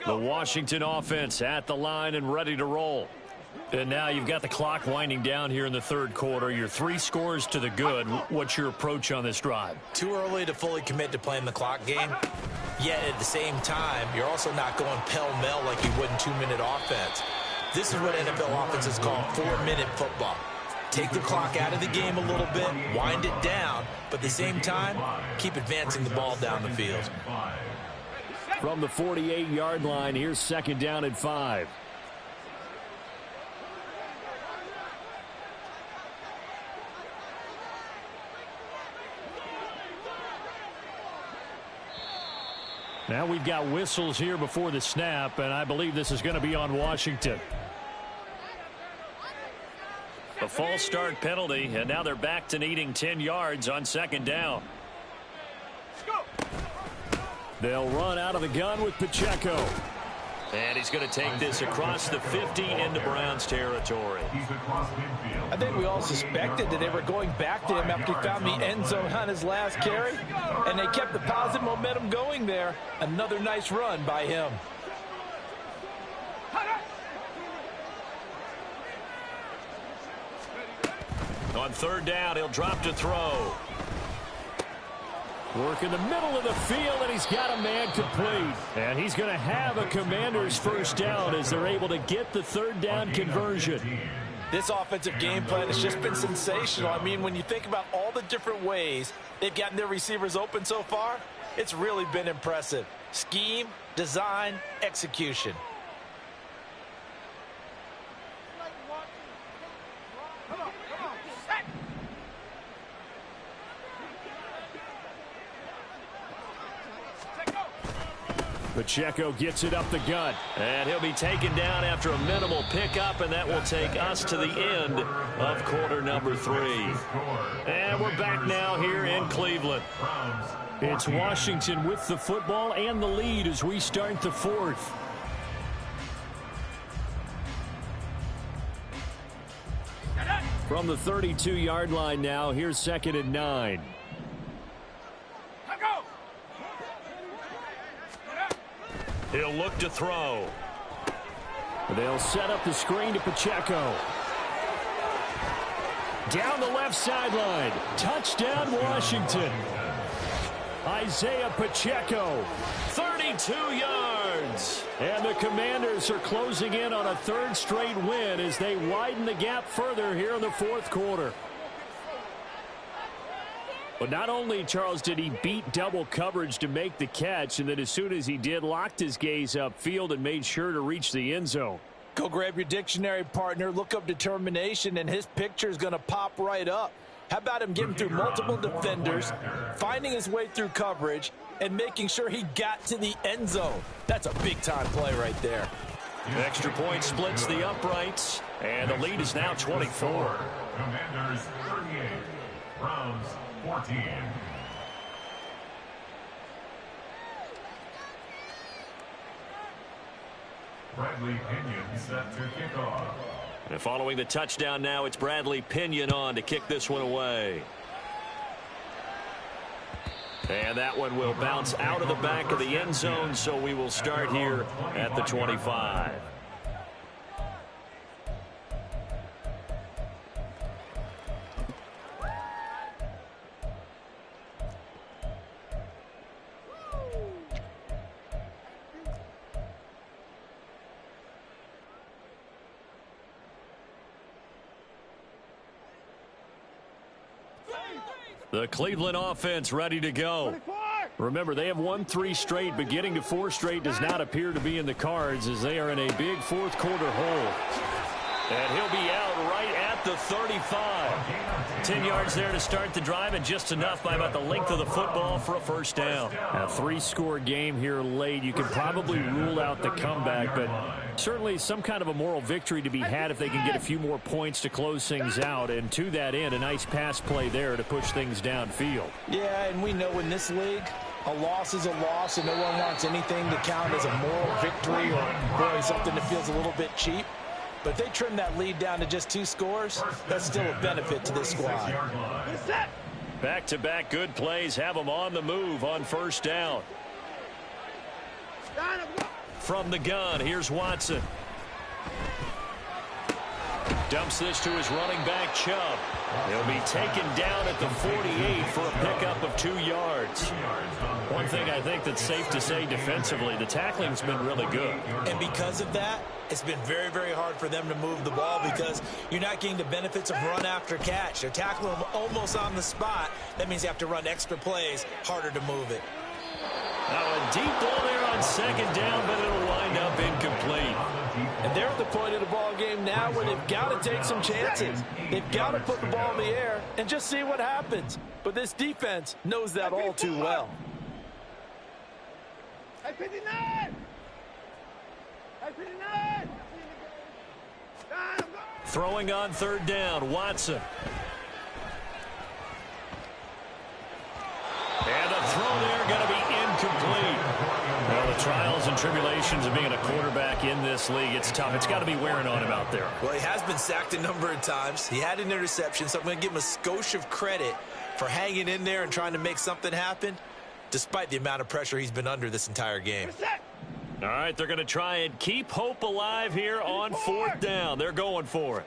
The Washington offense at the line and ready to roll. And now you've got the clock winding down here in the third quarter. You're 3 scores to the good. What's your approach on this drive? Too early to fully commit to playing the clock game. Yet at the same time, you're also not going pell-mell like you would in 2-minute offense. This is what NFL offenses call 4-minute football. Take the clock out of the game a little bit, wind it down, but at the same time, keep advancing the ball down the field. From the 48-yard line, here's second down and 5. Now we've got whistles here before the snap, and I believe this is going to be on Washington. A false start penalty, and now they're back to needing 10 yards on second down. They'll run out of the gun with Pacheco. And he's going to take this across the 50 into Browns territory. I think we all suspected that they were going back to him after he found the end zone on his last carry, and they kept the positive momentum going there. Another nice run by him. On third down, he'll drop to throw. Work in the middle of the field, and he's got a man complete. And he's going to have a Commander's first down as they're able to get the third down conversion. This offensive game plan has just been sensational. I mean, when you think about all the different ways they've gotten their receivers open so far, it's really been impressive. Scheme, design, execution. Pacheco gets it up the gut. And he'll be taken down after a minimal pickup, and that will take us to the end of quarter number 3. And we're back now here in Cleveland. It's Washington with the football and the lead as we start the fourth. From the 32-yard line now, here's second and 9. He'll look to throw. They'll set up the screen to Pacheco. Down the left sideline. Touchdown, Washington. Isaiah Pacheco. 32 yards. And the Commanders are closing in on a third straight win as they widen the gap further here in the fourth quarter. But not only, Charles, did he beat double coverage to make the catch, and then as soon as he did, locked his gaze upfield and made sure to reach the end zone. Go grab your dictionary, partner, look up determination, and his picture is going to pop right up. How about him getting through multiple defenders, finding his way through coverage, and making sure he got to the end zone? That's a big-time play right there. Extra point splits the uprights, and the lead is now 24. Commanders 38, Browns 14. Bradley Pinion set to kick off. And following the touchdown now, it's Bradley Pinion on to kick this one away. And that one will bounce out of the back of the end zone, so we will start here at the 25. The Cleveland offense ready to go. Remember, they have won 3 straight, but getting to 4 straight does not appear to be in the cards as they are in a big fourth quarter hole. And he'll be out right at the 35. 10 yards there to start the drive, and just enough by about the length of the football for a first down. A 3-score game here late. You can probably rule out the comeback, but certainly some kind of a moral victory to be had if they can get a few more points to close things out. And to that end, a nice pass play there to push things downfield. Yeah, and we know in this league, a loss is a loss, and no one wants anything to count as a moral victory or really something that feels a little bit cheap. But if they trim that lead down to just 2 scores, that's still a benefit to this squad. Back-to-back good plays have them on the move on first down. From the gun, here's Watson. Dumps this to his running back, Chubb. He'll be taken down at the 48 for a pickup of 2 yards. One thing I think that's safe to say defensively, the tackling's been really good. And because of that, it's been very, very hard for them to move the ball because you're not getting the benefits of run after catch. They're tackling them almost on the spot. That means you have to run extra plays, harder to move it. Now a deep ball there on second down, but it'll wind up incomplete. And they're at the point of the ball game now where they've got to take some chances. They've got to put the ball in the air and just see what happens. But this defense knows that all too well. Throwing on third down, Watson. And the throw there going to be incomplete. Well, the trials and tribulations of being a quarterback in this league, it's tough. It's got to be wearing on him out there. Well, he has been sacked a number of times. He had an interception, so I'm going to give him a skosh of credit for hanging in there and trying to make something happen, despite the amount of pressure he's been under this entire game. All right, they're going to try and keep hope alive here on fourth down. They're going for it.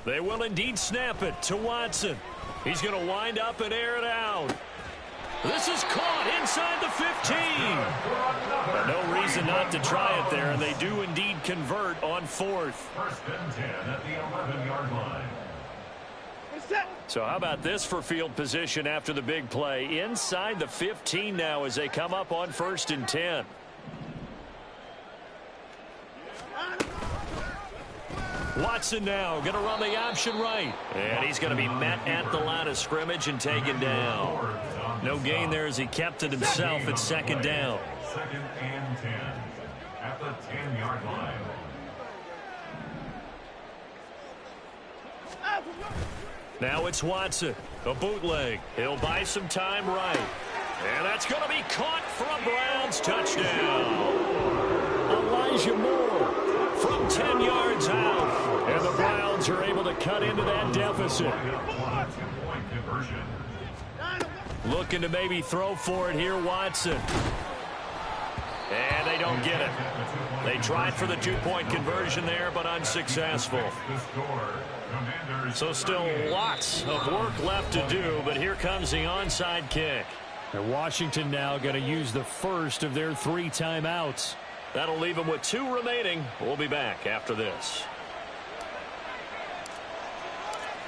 They will indeed snap it to Watson. He's going to wind up and air it out. This is caught inside the 15. But no reason not to try it there, and they do indeed convert on fourth. First and 10 at the 11-yard line. So how about this for field position after the big play? Inside the 15 now as they come up on first and 10. Watson now going to run the option right. And he's going to be met at the line of scrimmage and taken down. No gain there as he kept it himself at second down. Second and 10 at the 10-yard line. Now it's Watson. A bootleg. He'll buy some time right. And that's going to be caught for a Browns touchdown. Elijah Moore from 10 yards out. And the Browns are able to cut into that deficit. Looking to maybe throw for it here, Watson. And they don't get it. They tried for the two-point conversion there, but unsuccessful. So still lots of work left to do, but here comes the onside kick. And Washington now going to use the first of their 3 timeouts. That'll leave them with 2 remaining. We'll be back after this.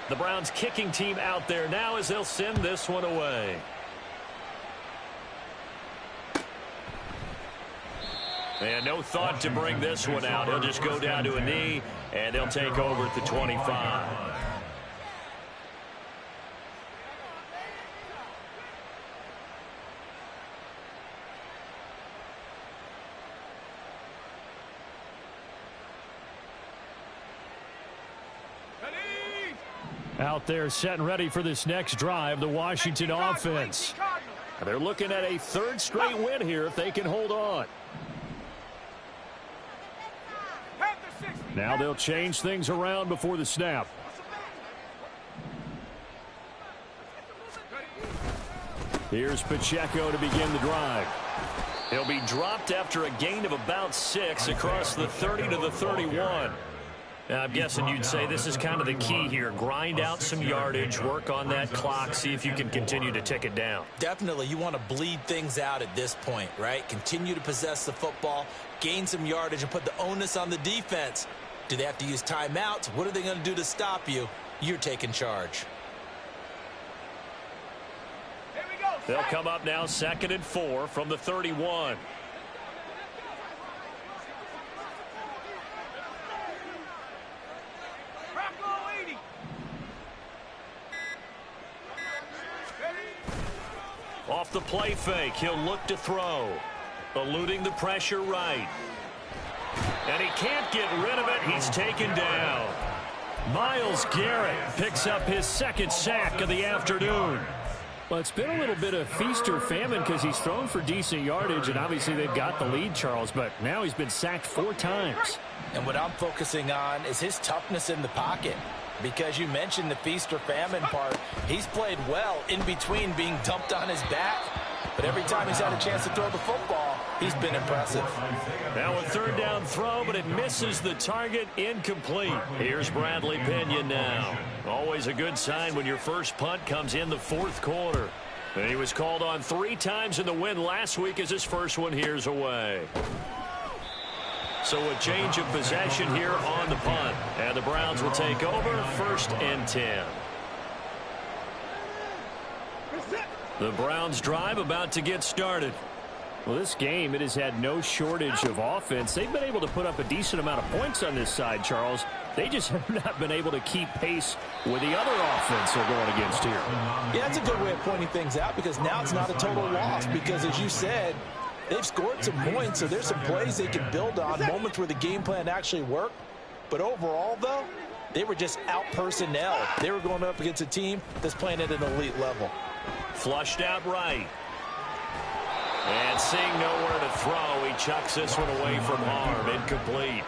The Browns kicking team out there now as they'll send this one away. And no thought to bring this one out. He'll just go down to a knee, and they'll take over at the 25. Out there set and ready for this next drive, the Washington offense. They're looking at a 3rd straight win here if they can hold on. Now they'll change things around before the snap. Here's Pacheco to begin the drive. He'll be dropped after a gain of about 6 across the 30 to the 31. Now, I'm guessing you'd say this is kind of the key here. Grind out some yardage, work on that clock, see if you can continue to tick it down. Definitely, you want to bleed things out at this point, right? Continue to possess the football, gain some yardage, and put the onus on the defense. Do they have to use timeouts? What are they going to do to stop you? You're taking charge. They'll come up now 2nd and 4 from the 31. Off the play fake, he'll look to throw. Eluding the pressure right. And he can't get rid of it. He's taken down. Myles Garrett picks up his 2nd sack of the afternoon. Well, it's been a little bit of feast or famine because he's thrown for decent yardage, and obviously they've got the lead, Charles, but now he's been sacked 4 times. And what I'm focusing on is his toughness in the pocket. Because you mentioned the feast or famine part, he's played well in between being dumped on his back. But every time he's had a chance to throw the football, he's been impressive. Now a 3rd down throw, but it misses the target. Incomplete. Here's Bradley Pinion now. Always a good sign when your first punt comes in the 4th quarter. And he was called on 3 times in the win last week as his first one here's away. So a change of possession here on the punt. And the Browns will take over 1st and 10. The Browns drive about to get started. Well, this game, it has had no shortage of offense. They've been able to put up a decent amount of points on this side, Charles. They just have not been able to keep pace with the other offense they're going against here. Yeah, that's a good way of pointing things out because now it's not a total loss because, as you said, they've scored some points, so there's some plays they can build on, moments where the game plan actually worked. But overall, though, they were just out-personnel. They were going up against a team that's playing at an elite level. Flushed out right. And seeing nowhere to throw, he chucks this one away from harm. Incomplete.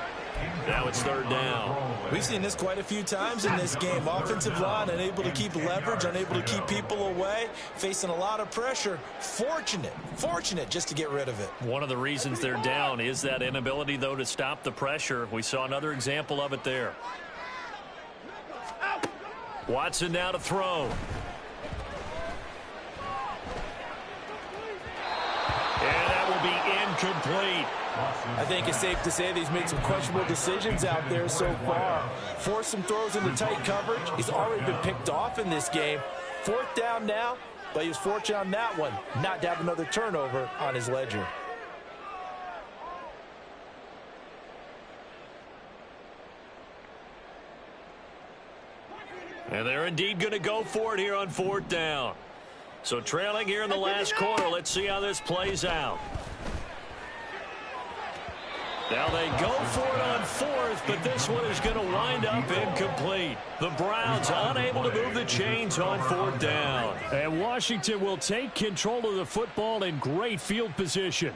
Now it's 3rd down. We've seen this quite a few times in this game. Offensive line unable to keep leverage, unable to keep people away, facing a lot of pressure. Fortunate just to get rid of it. One of the reasons they're down is that inability, though, to stop the pressure. We saw another example of it there. Watson now to throw. And that will be incomplete. I think it's safe to say that he's made some questionable decisions out there so far. Forced some throws into tight coverage. He's already been picked off in this game. 4th down now, but he was fortunate on that one not to have another turnover on his ledger. And they're indeed going to go for it here on 4th down. So trailing here in the last quarter. Let's see how this plays out. Now they go for it on 4th, but this one is going to wind up incomplete. The Browns unable to move the chains on 4th down. And Washington will take control of the football in great field position.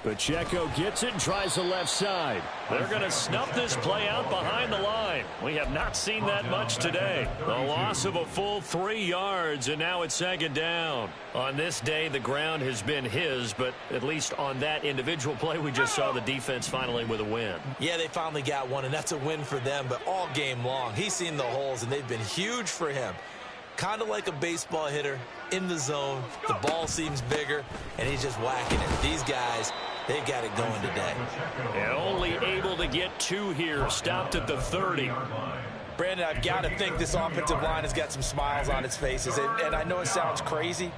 Pacheco gets it and tries the left side. They're going to snuff this play out behind the line. We have not seen that much today. The loss of a full 3 yards, and now it's 2nd down. On this day, the ground has been his, but at least on that individual play, we just saw the defense finally with a win. Yeah, they finally got one, and that's a win for them, but all game long, he's seen the holes, and they've been huge for him. Kind of like a baseball hitter in the zone. The ball seems bigger, and he's just whacking it. These guys, they've got it going today. And only able to get 2 here. Stopped at the 30. Brandon, I've got to think this offensive line has got some smiles on its faces. And I know it sounds crazy,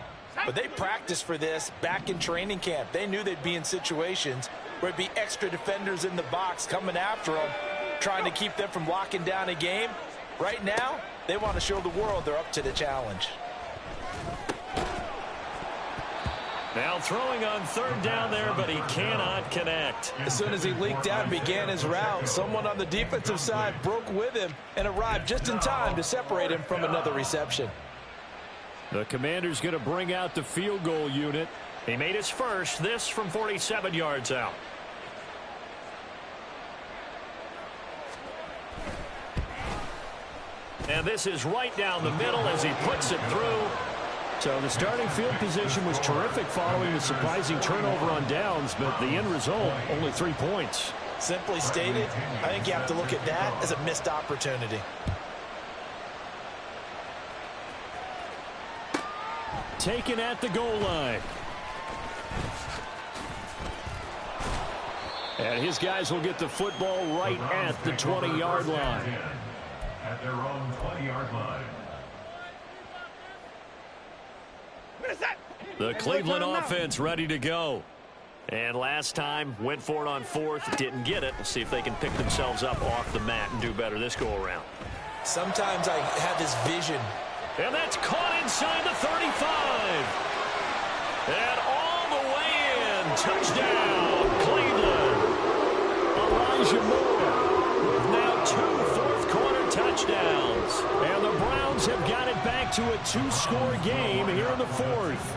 but they practiced for this back in training camp. They knew they'd be in situations where it'd be extra defenders in the box coming after them, trying to keep them from locking down a game. Right now, they want to show the world they're up to the challenge. Now throwing on 3rd down there, but he cannot connect. As soon as he leaked out and began his route, someone on the defensive side broke with him and arrived just in time to separate him from another reception. The Commander's going to bring out the field goal unit. He made his first, this from 47 yards out. And this is right down the middle as he puts it through. So the starting field position was terrific following the surprising turnover on downs, but the end result, only 3 points. Simply stated, I think you have to look at that as a missed opportunity. Taken at the goal line. And his guys will get the football right at the 20-yard line. At their own 20-yard line. The Cleveland offense ready to go. And last time, went for it on fourth, didn't get it. We'll see if they can pick themselves up off the mat and do better this go-around. Sometimes I have this vision. And that's caught inside the 35. And all the way in. Touchdown, Cleveland. Elijah Moore. Now 2 fourth-quarter touchdowns. And the Browns have got it back to a 2-score game here in the fourth.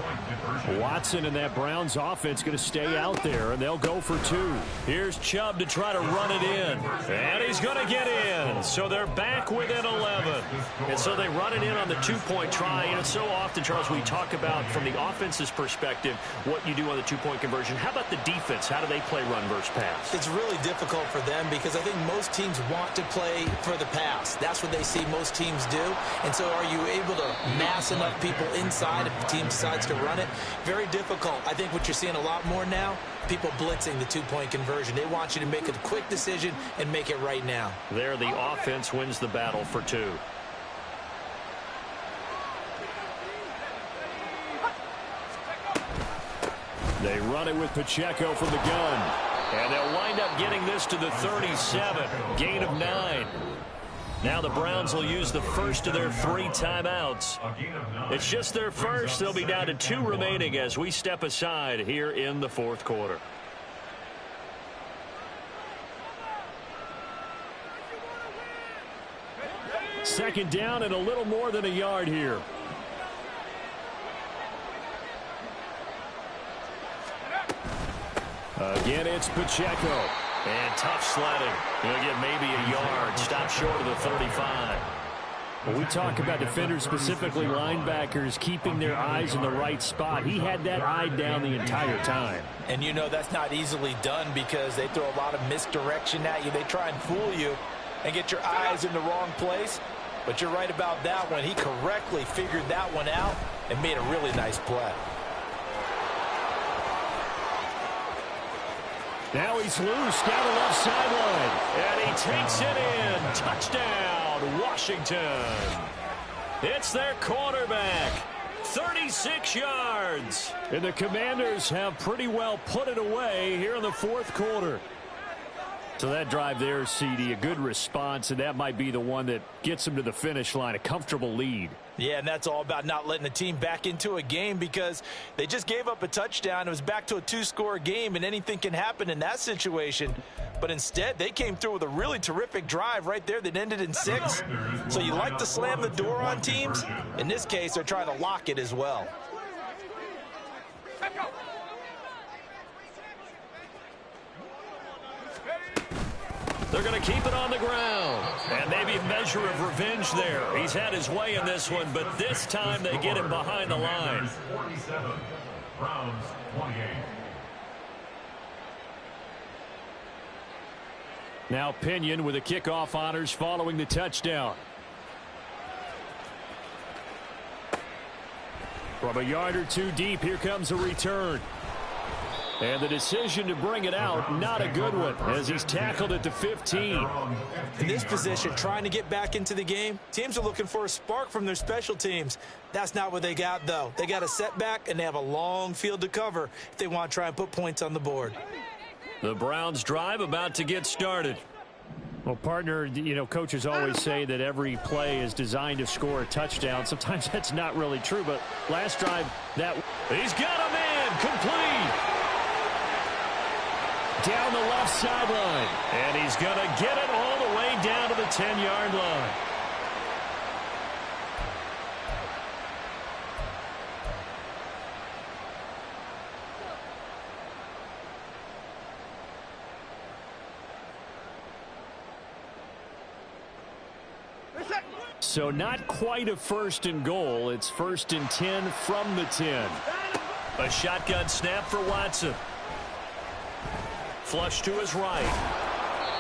Watson and that Browns offense going to stay out there, and they'll go for 2. Here's Chubb to try to run it in. And he's going to get in. So they're back within 11. And so they run it in on the 2-point try. And it's so often, Charles, we talk about from the offense's perspective what you do on the 2-point conversion. How about the defense? How do they play run versus pass? It's really difficult for them because I think most teams want to play for the pass. That's what they see most teams do. And so are you able to mass enough people inside if the team decides to run it? Very difficult. I think what you're seeing a lot more now, people blitzing the 2-point conversion. They want you to make a quick decision and make it right now. There, the offense wins the battle for 2. They run it with Pacheco from the gun. And they'll wind up getting this to the 37. Gain of 9. Now the Browns will use the first of their 3 timeouts. It's just their first. They'll be down to 2 remaining as we step aside here in the fourth quarter. Second down and a little more than a yard here. Again, it's Pacheco. And tough sledding. He'll get maybe a yard. Stop short of the 35. When we talk about defenders, specifically linebackers, keeping their eyes in the right spot, he had that eye down the entire time. And you know that's not easily done because they throw a lot of misdirection at you. They try and fool you and get your eyes in the wrong place. But you're right about that one. He correctly figured that one out and made a really nice play. Now he's loose down the left sideline. And he takes it in. Touchdown, Washington. It's their quarterback. 36 yards. And the Commanders have pretty well put it away here in the fourth quarter. So that drive there, CD, a good response, and that might be the one that gets them to the finish line, a comfortable lead. Yeah, and that's all about not letting the team back into a game because they just gave up a touchdown. It was back to a 2-score game, and anything can happen in that situation. But instead, they came through with a really terrific drive right there that ended in 6. So you like to slam the door on teams. In this case, they're trying to lock it as well. They're going to keep it on the ground. And maybe a measure of revenge there. He's had his way in this one, but this time they get him behind the line. 47, Browns 28. Now Pinion with the kickoff honors following the touchdown. From a yard or 2 deep, here comes a return. And the decision to bring it out, not a good one, as he's tackled at the 15. In this position, trying to get back into the game, teams are looking for a spark from their special teams. That's not what they got, though. They got a setback, and they have a long field to cover if they want to try and put points on the board. The Browns drive about to get started. Well, partner, you know, coaches always say that every play is designed to score a touchdown. Sometimes that's not really true, but last drive, that... He's got a man, complete. Down the left sideline. And he's going to get it all the way down to the 10-yard line. So not quite a 1st and goal. It's 1st and 10 from the 10. A shotgun snap for Watson. Flush to his right.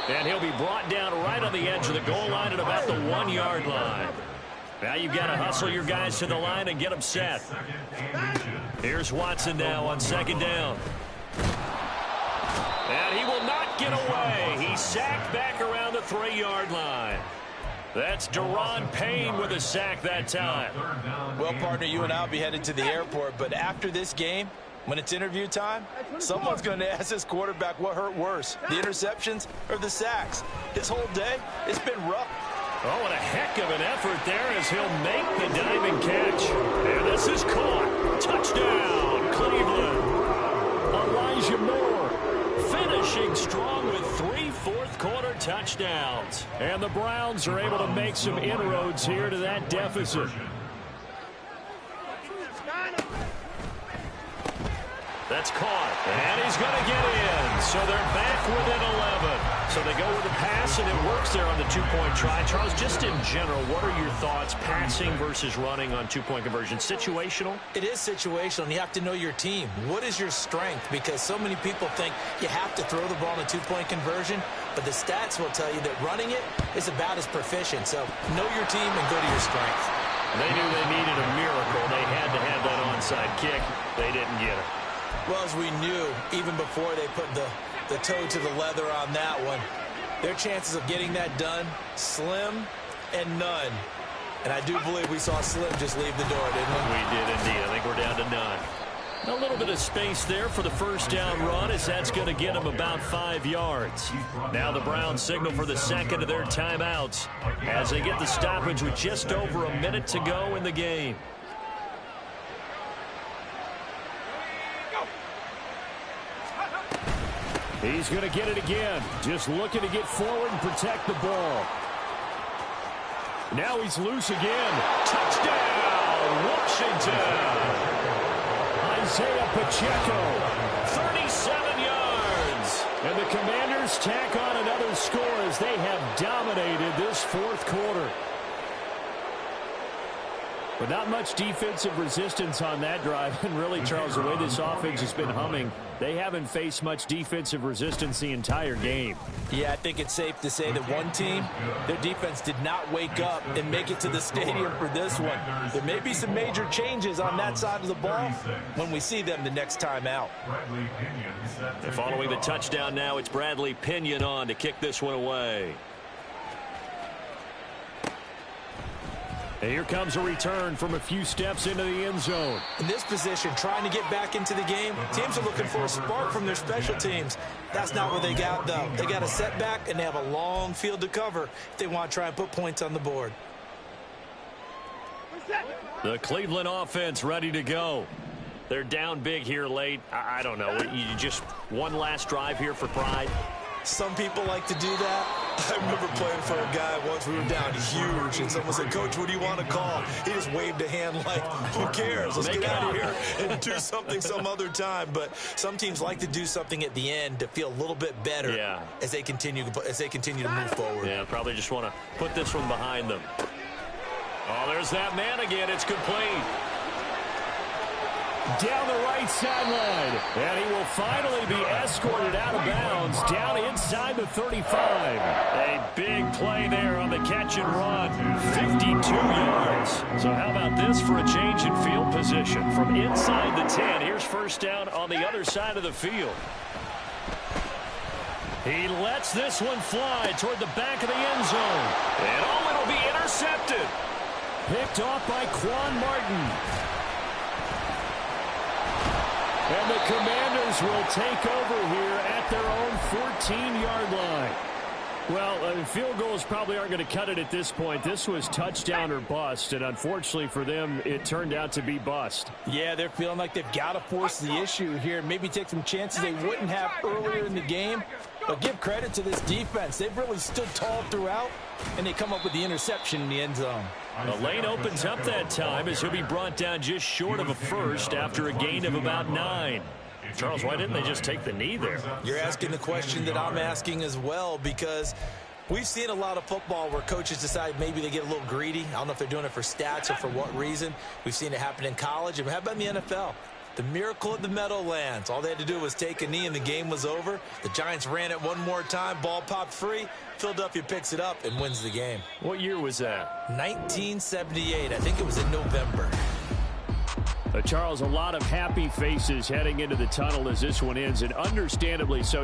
And he'll be brought down right on the edge of the goal line at about the 1-yard line. Now you've got to hustle your guys to the line and get them set. Here's Watson now on second down. And he will not get away. He's sacked back around the 3-yard line. That's Deron Payne with a sack that time. Well, partner, you and I will be headed to the airport, but after this game, when it's interview time, someone's going to ask this quarterback what hurt worse, the interceptions or the sacks. His whole day, it's been rough. Oh, and a heck of an effort there as he'll make the diving catch. And this is caught. Touchdown, Cleveland. Elijah Moore finishing strong with 3 fourth-quarter touchdowns. And the Browns are able to make some inroads here to that deficit. That's caught, and he's going to get in. So they're back within 11. So they go with the pass, and it works there on the 2-point try. Charles, just in general, what are your thoughts passing versus running on 2-point conversion? Situational? It is situational, and you have to know your team. What is your strength? Because so many people think you have to throw the ball in a 2-point conversion, but the stats will tell you that running it is about as proficient. So know your team and go to your strength. They knew they needed a miracle. They had to have that onside kick. They didn't get it. Well, as we knew, even before they put the toe to the leather on that one, their chances of getting that done, slim and none. And I do believe we saw Slim just leave the door, didn't we? We did indeed. I think we're down to none. A little bit of space there for the first down run as that's going to get them about 5 yards. Now the Browns signal for the second of their timeouts as they get the stoppage with just over a minute to go in the game. He's going to get it again. Just looking to get forward and protect the ball. Now he's loose again. Touchdown, Washington. Isaiah Pacheco. 37 yards. And the Commanders tack on another score as they have dominated this fourth quarter. But not much defensive resistance on that drive. And really, Charles, the way this offense has been humming, they haven't faced much defensive resistance the entire game. Yeah, I think it's safe to say that one team, their defense did not wake up and make it to the stadium for this one. There may be some major changes on that side of the ball when we see them the next time out. And following the touchdown now, it's Bradley Pinion on to kick this one away. And here comes a return from a few steps into the end zone. In this position, trying to get back into the game, teams are looking for a spark from their special teams. That's not what they got, though. They got a setback, and they have a long field to cover if they want to try and put points on the board. The Cleveland offense ready to go. They're down big here late. I don't know. You just one last drive here for pride? Some people like to do that. I remember playing for a guy once. We were down huge, and someone said, "Coach, what do you want to call?" He just waved a hand like, who cares? Let's get out of here and do something some other time. But some teams like to do something at the end to feel a little bit better as they continue to move forward. Yeah, probably just want to put this one behind them. Oh, there's that man again. It's complete. Down the right sideline. And he will finally be escorted out of bounds down inside the 35. A big play there on the catch and run. 52 yards. So how about this for a change in field position? From inside the 10, here's first down on the other side of the field. He lets this one fly toward the back of the end zone. And it'll be intercepted. Picked off by Quan Martin. And the Commanders will take over here at their own 14-yard line. Well, field goals probably aren't going to cut it at this point. This was touchdown or bust, and unfortunately for them, it turned out to be bust. Yeah, they're feeling like they've got to force the issue here, maybe take some chances they wouldn't have earlier in the game. But give credit to this defense. They've really stood tall throughout, and they come up with the interception in the end zone. The lane opens up that time as he'll be brought down just short of a first after a gain of about 9. Charles, why didn't they just take the knee there? You're asking the question that I'm asking as well, because we've seen a lot of football where coaches decide maybe they get a little greedy. I don't know if they're doing it for stats or for what reason. We've seen it happen in college, and how about in the NFL? The miracle of the Meadowlands. All they had to do was take a knee and the game was over. The Giants ran it one more time. Ball popped free. Philadelphia picks it up and wins the game. What year was that? 1978. I think it was in November. Charles, a lot of happy faces heading into the tunnel as this one ends, and understandably so.